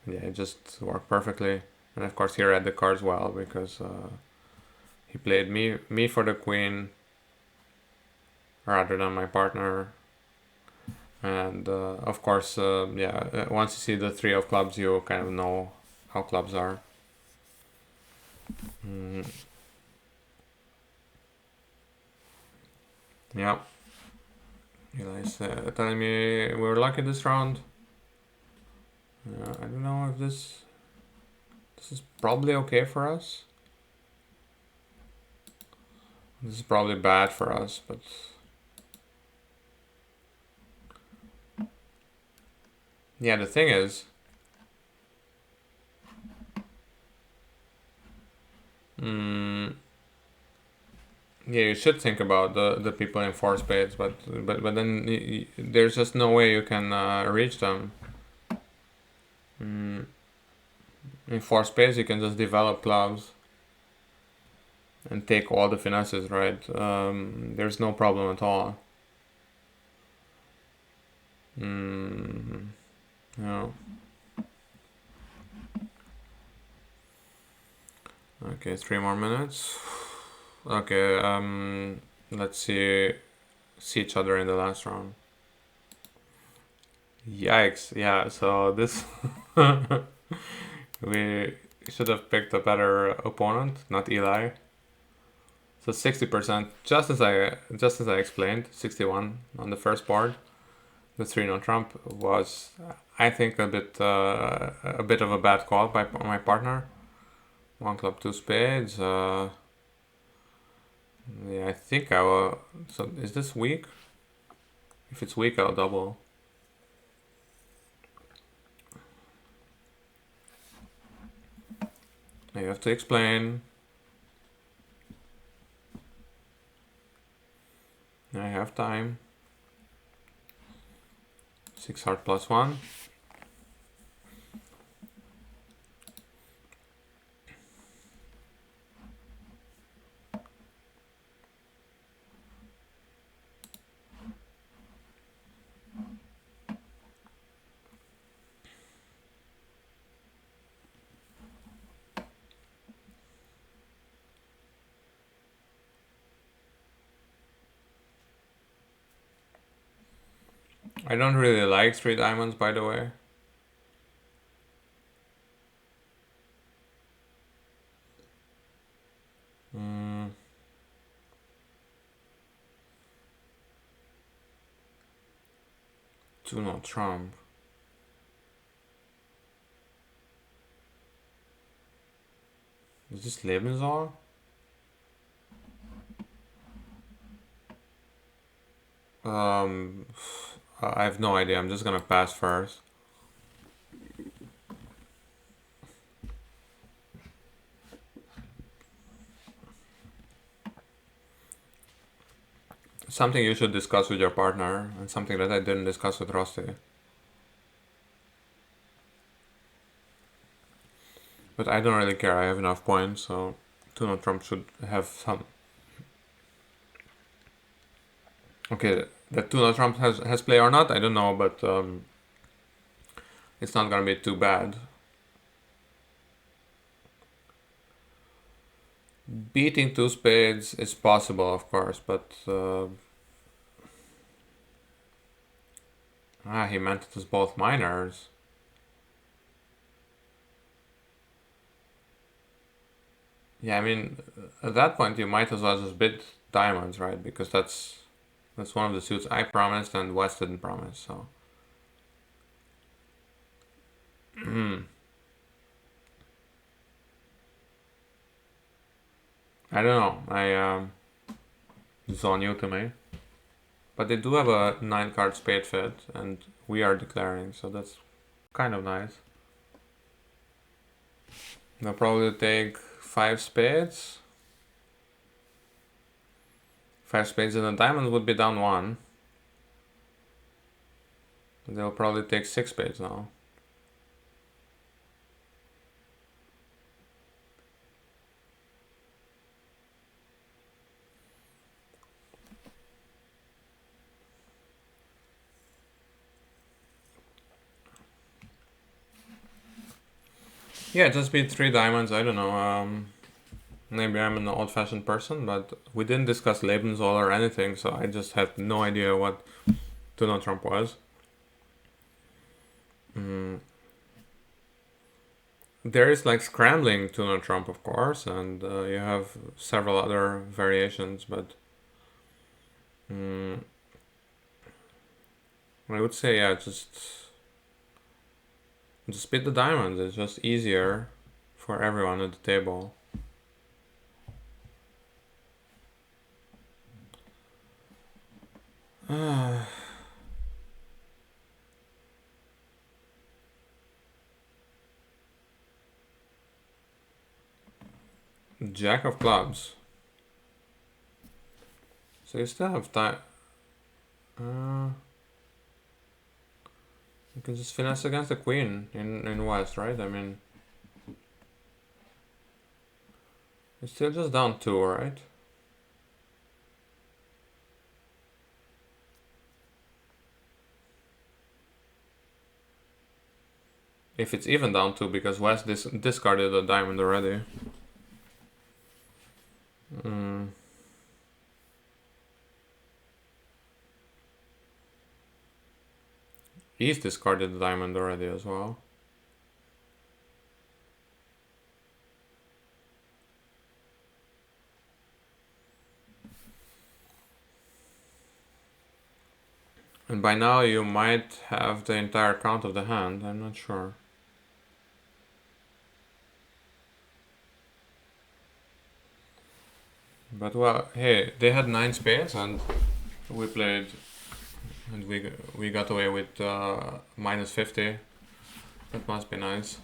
Yeah, it just worked perfectly. And of course, he read the cards well, because he played me for the queen rather than my partner. And of course, once you see the three of clubs, you kind of know how clubs are. Mm, yeah. Eli's telling me we were lucky this round. I don't know if this is probably okay for us. This is probably bad for us, but yeah, the thing is, yeah, you should think about the people in four spades, but then there's just no way you can reach them. In four spades, you can just develop clubs and take all the finesses, right? There's no problem at all. Yeah. Okay, 3 more minutes. Okay, let's see each other in the last round. Yikes! Yeah, so this we should have picked a better opponent, not Eli. So 60%, just as I explained, 61 on the first board. The 3-0 trump was, I think, a bit of a bad call by my partner. One club, two spades. Yeah, I think I will. So is this weak? If it's weak, I'll double. Now you have to explain. I have time. 6 heart plus 1. I don't really like 3 diamonds, by the way. Two no trump. Is this Lebensall? I have no idea. I'm just gonna pass first. Something you should discuss with your partner, and something that I didn't discuss with Rosty. But I don't really care. I have enough points, so Donald Trump should have some. Okay, that two note trump has play or not, I don't know, but it's not gonna be too bad. Beating two spades is possible, of course, but he meant it was both minors. Yeah, I mean, at that point you might as well just bid diamonds, right? Because that's one of the suits I promised and West didn't promise. So, I don't know. It's all new to me. But they do have a 9 card spade fit, and we are declaring, so that's kind of nice. They'll probably take 5 spades. 5 spades and a diamond would be down 1. They'll probably take 6 spades now. Yeah, just be 3 diamonds. I don't know. Maybe I'm an old-fashioned person, but we didn't discuss Lebenssoll or anything, so I just had no idea what Donald Trump was. There is like scrambling Donald Trump, of course, and you have several other variations, but I would say, yeah, just beat the diamonds. It's just easier for everyone at the table. Jack of clubs. So you still have time. You can just finesse against the queen in West, right? I mean, it's still just down 2, right? If it's even down 2, because West discarded a diamond already. He's discarded the diamond already as well. And by now you might have the entire count of the hand, I'm not sure. But well, hey, they had 9 spades and we played, and we got away with minus 50. That must be nice.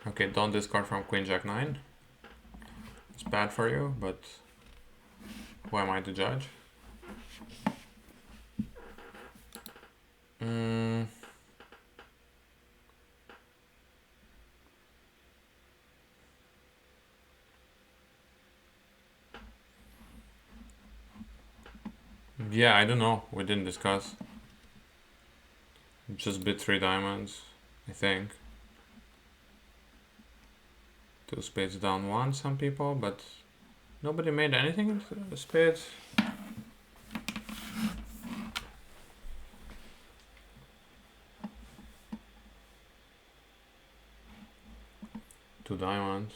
Okay, don't discard from Queen Jack 9. It's bad for you, but who am I to judge? Yeah, I don't know. We didn't discuss. Just bid 3 diamonds, I think. 2 spades down 1, some people, but nobody made anything into spades. Two diamonds.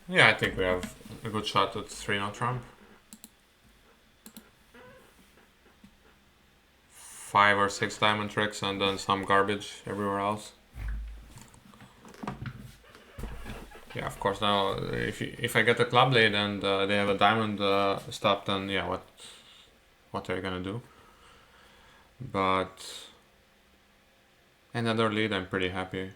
Yeah, I think we have a good shot at 3-0 Trump. 5 or 6 diamond tricks and then some garbage everywhere else. Yeah, of course. Now, if I get a club lead and they have a diamond stop, then yeah, what are you gonna do? But another lead, I'm pretty happy.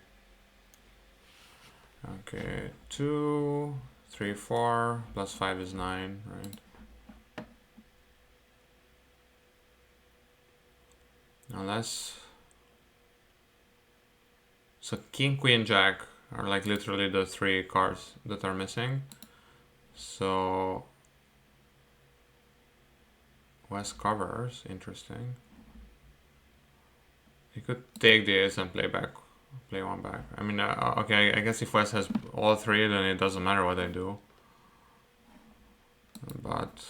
Okay, 2, 3, 4 plus 5 is 9, right? Unless, so King, Queen, Jack are like literally the 3 cards that are missing. So West covers, interesting. You could take the ace and play one back. I mean, okay, I guess if West has all three, then it doesn't matter what I do. But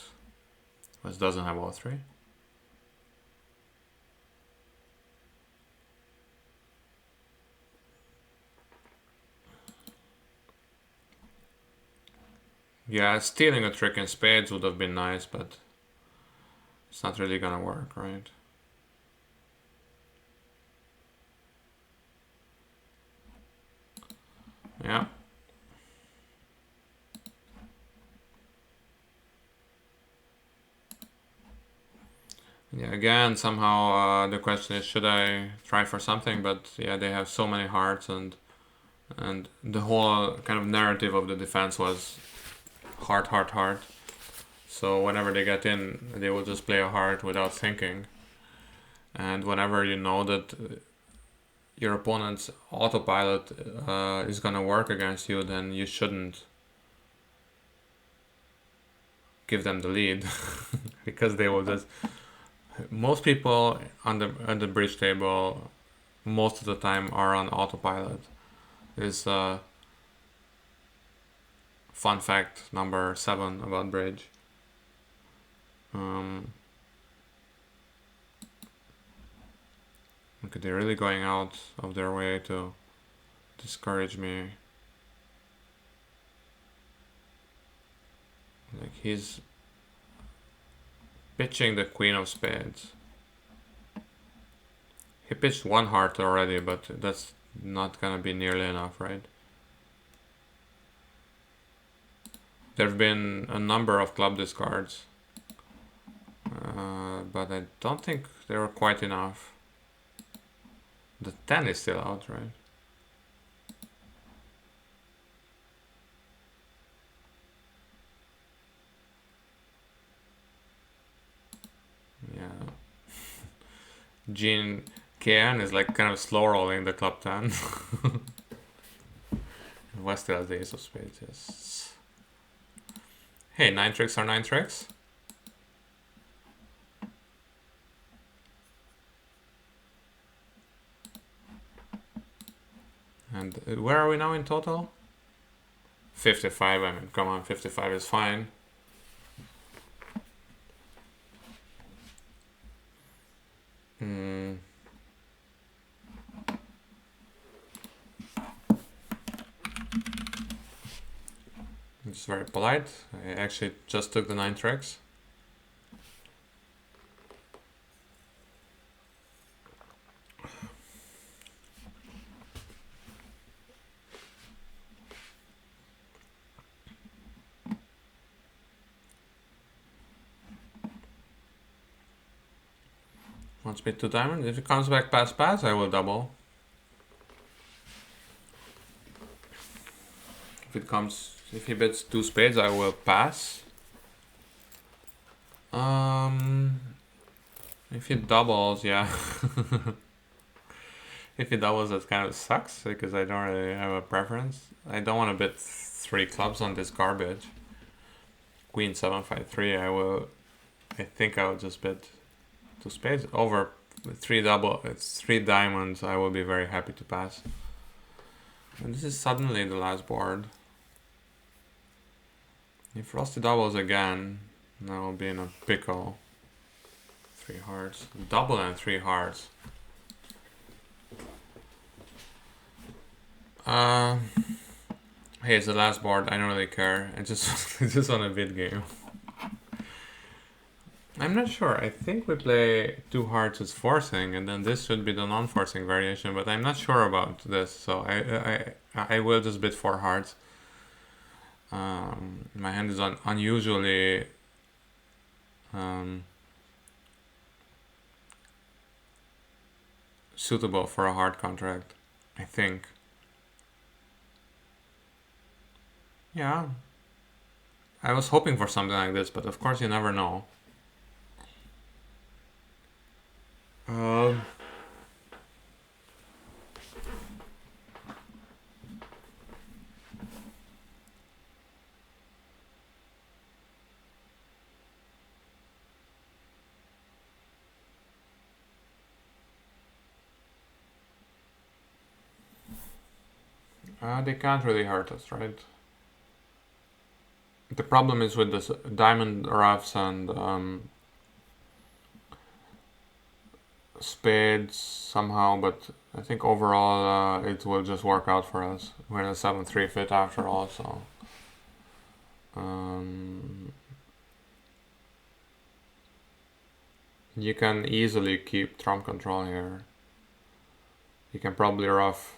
West doesn't have all three. Yeah, stealing a trick in spades would have been nice, but it's not really gonna work, right? Yeah. Yeah, again, somehow the question is, should I try for something? But yeah, they have so many hearts, and the whole kind of narrative of the defense was heart, heart, heart. So whenever they get in, they will just play a heart without thinking. And whenever you know that your opponent's autopilot is gonna work against you, then you shouldn't give them the lead because they will just. Most people on the bridge table, most of the time, are on autopilot. Is fun fact number 7 about bridge. Okay, they're really going out of their way to discourage me. Like, he's pitching the queen of spades. He pitched one heart already, but that's not gonna be nearly enough, right? There have been a number of club discards, but I don't think they were quite enough. The 10 is still out, right? Yeah. Gene Kian is like kind of slow rolling the club 10. West still has the ace of spades, yes. Hey, 9 tricks are 9 tricks. And where are we now in total? 55, I mean, come on, 55 is fine. It's very polite. I actually just took the 9 tricks. One spade, 2 diamond. If it comes back pass pass, I will double. If he bets 2 spades, I will pass. If he doubles, yeah. If he doubles, that kind of sucks because I don't really have a preference. I don't want to bet 3 clubs on this garbage. Queen 7 5 3. I think I will just bet 2 spades over 3 diamonds. I will be very happy to pass. And this is suddenly the last board. If Rosty doubles again, I will be in a pickle. 3 hearts. Double and 3 hearts. Hey, it's the last board. I don't really care. I just want a bid game. I'm not sure. I think we play 2 hearts as forcing, and then this should be the non-forcing variation. But I'm not sure about this, so I will just bid 4 hearts. My hand is unusually suitable for a hard contract, I think. Yeah. I was hoping for something like this, but of course you never know. They can't really hurt us, right? The problem is with this diamond roughs and spades somehow, but I think overall it will just work out for us. We're in a 7-3 fit after all, so you can easily keep trump control here. You can probably rough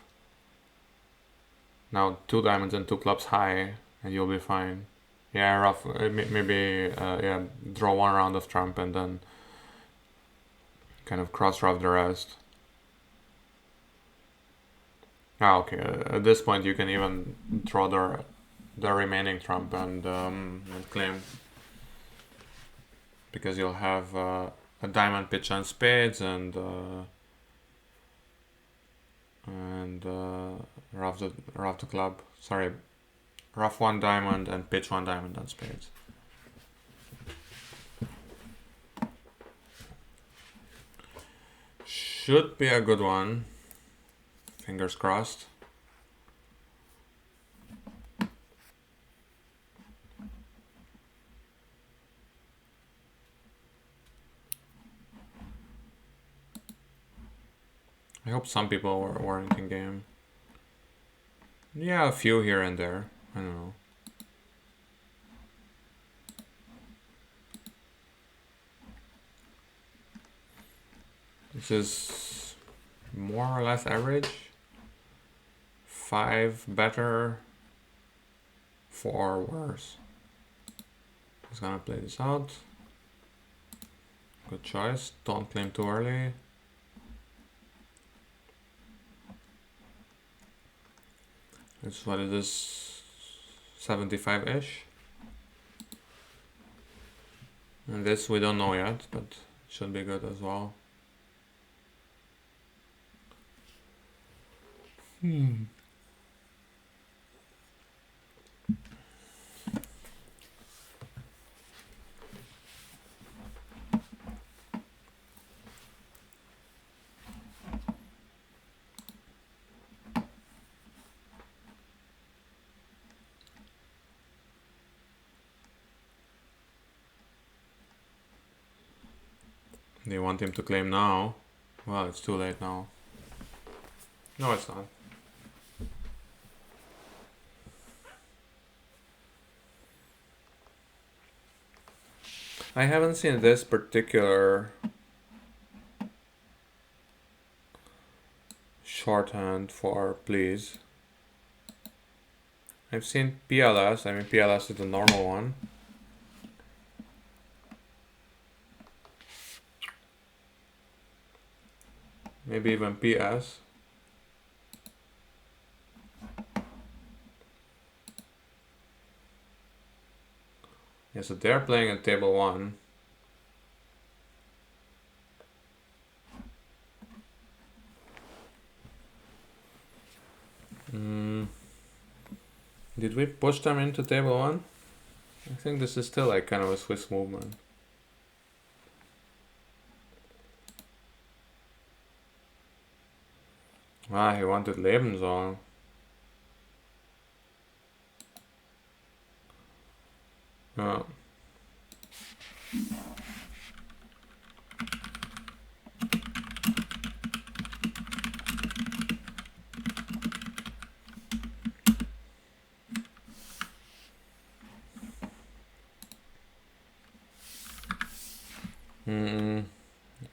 now 2 diamonds and 2 clubs high, and you'll be fine. Yeah, rough. Maybe yeah, draw 1 round of trump and then kind of cross rough the rest. Ah, okay. At this point, you can even draw the remaining trump and claim, because you'll have a diamond, pitch, and spades, and rough the club. Sorry, rough 1 diamond and pitch 1 diamond and spades. Should be a good one. Fingers crossed. I hope some people weren't in game. Yeah, a few here and there. I don't know. This is more or less average. 5 better, 4 worse. He's gonna play this out. Good choice. Don't claim too early. That's what it is, 75-ish. And this we don't know yet, but it should be good as well. They want him to claim now. Well, it's too late now. No, it's not. I haven't seen this particular shorthand for please. I've seen PLS. I mean, PLS is the normal one. Maybe even PS. Yeah, so they're playing at table 1. Did we push them into table 1? I think this is still like kind of a Swiss movement. Ah, he wanted Lebensraum. Ja.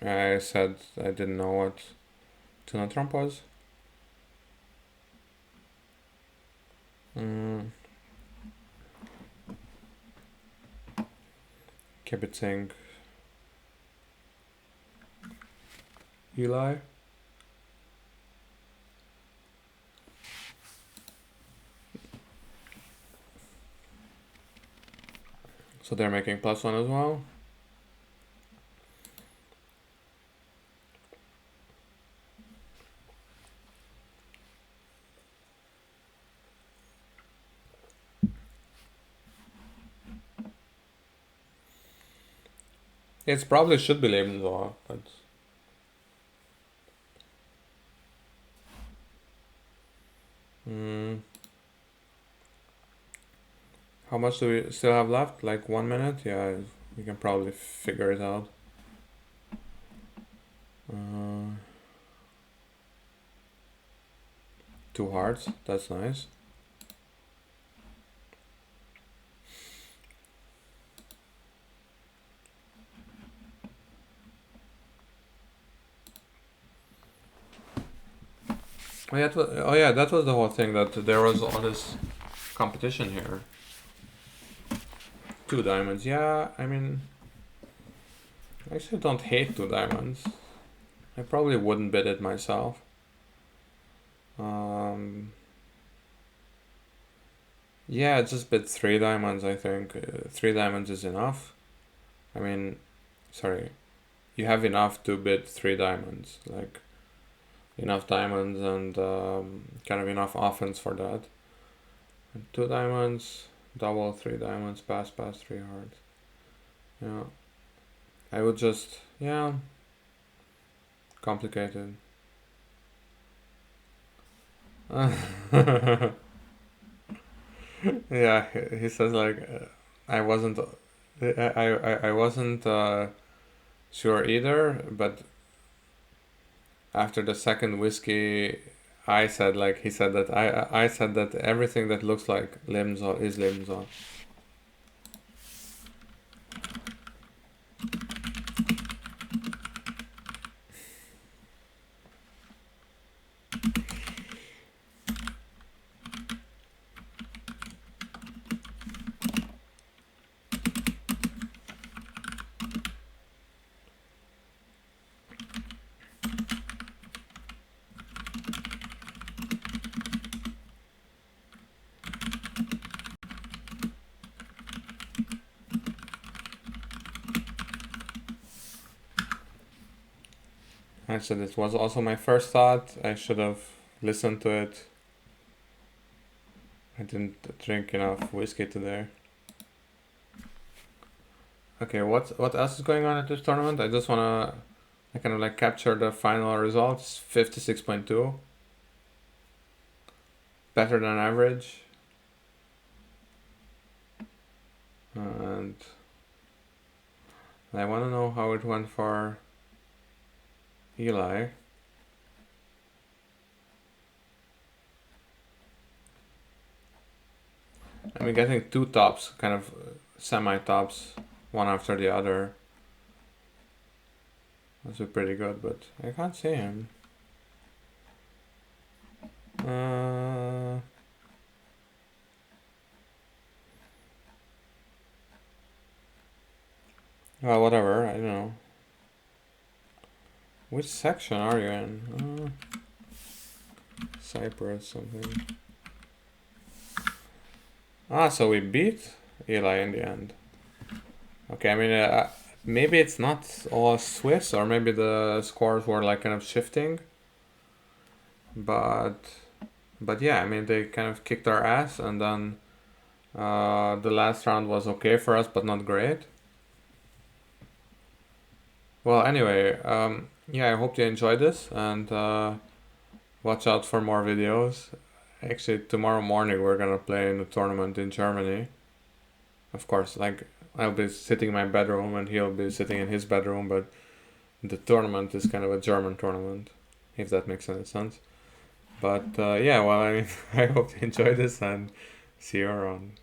I said I didn't know what tuna trump was. Kibitzing Eli. So they're making +1 as well. It probably should be Lebensraum, but How much do we still have left? Like 1 minute? Yeah, we can probably figure it out. Uh, 2 hearts. That's nice. Oh yeah, that was the whole thing, that there was all this competition here. 2 diamonds. Yeah, I mean, I actually don't hate 2 diamonds. I probably wouldn't bid it myself. Yeah, just bid 3 diamonds, I think. 3 diamonds is enough. I mean, sorry, you have enough to bid 3 diamonds. Like, enough diamonds and kind of enough offense for that. And 2 diamonds, double 3 diamonds, pass, 3 hearts. Yeah. I would just, yeah, complicated. Yeah, he says like, I wasn't, I wasn't sure either, but after the second whiskey, I said like he said that I said that everything that looks like Limzo is Limzo. I said it was also my first thought. I should have listened to it. I didn't drink enough whiskey today. Okay, what else is going on at this tournament? I just wanna, I kind of like capture the final results. 56.2, better than average. And I want to know how it went for Eli. I mean, getting 2 tops, kind of semi-tops, one after the other. That's pretty good, but I can't see him. Well, whatever, I don't know. Which section are you in? Cyprus, something. So we beat Eli in the end. Okay, I mean, maybe it's not all Swiss, or maybe the scores were like kind of shifting. But yeah, I mean, they kind of kicked our ass, and then the last round was okay for us, but not great. Well, anyway, yeah, I hope you enjoyed this, and watch out for more videos. Actually, tomorrow morning we're gonna play in a tournament in Germany. Of course, like, I'll be sitting in my bedroom and he'll be sitting in his bedroom, but the tournament is kind of a German tournament, if that makes any sense. But yeah, well, I mean, I hope you enjoy this, and see you around.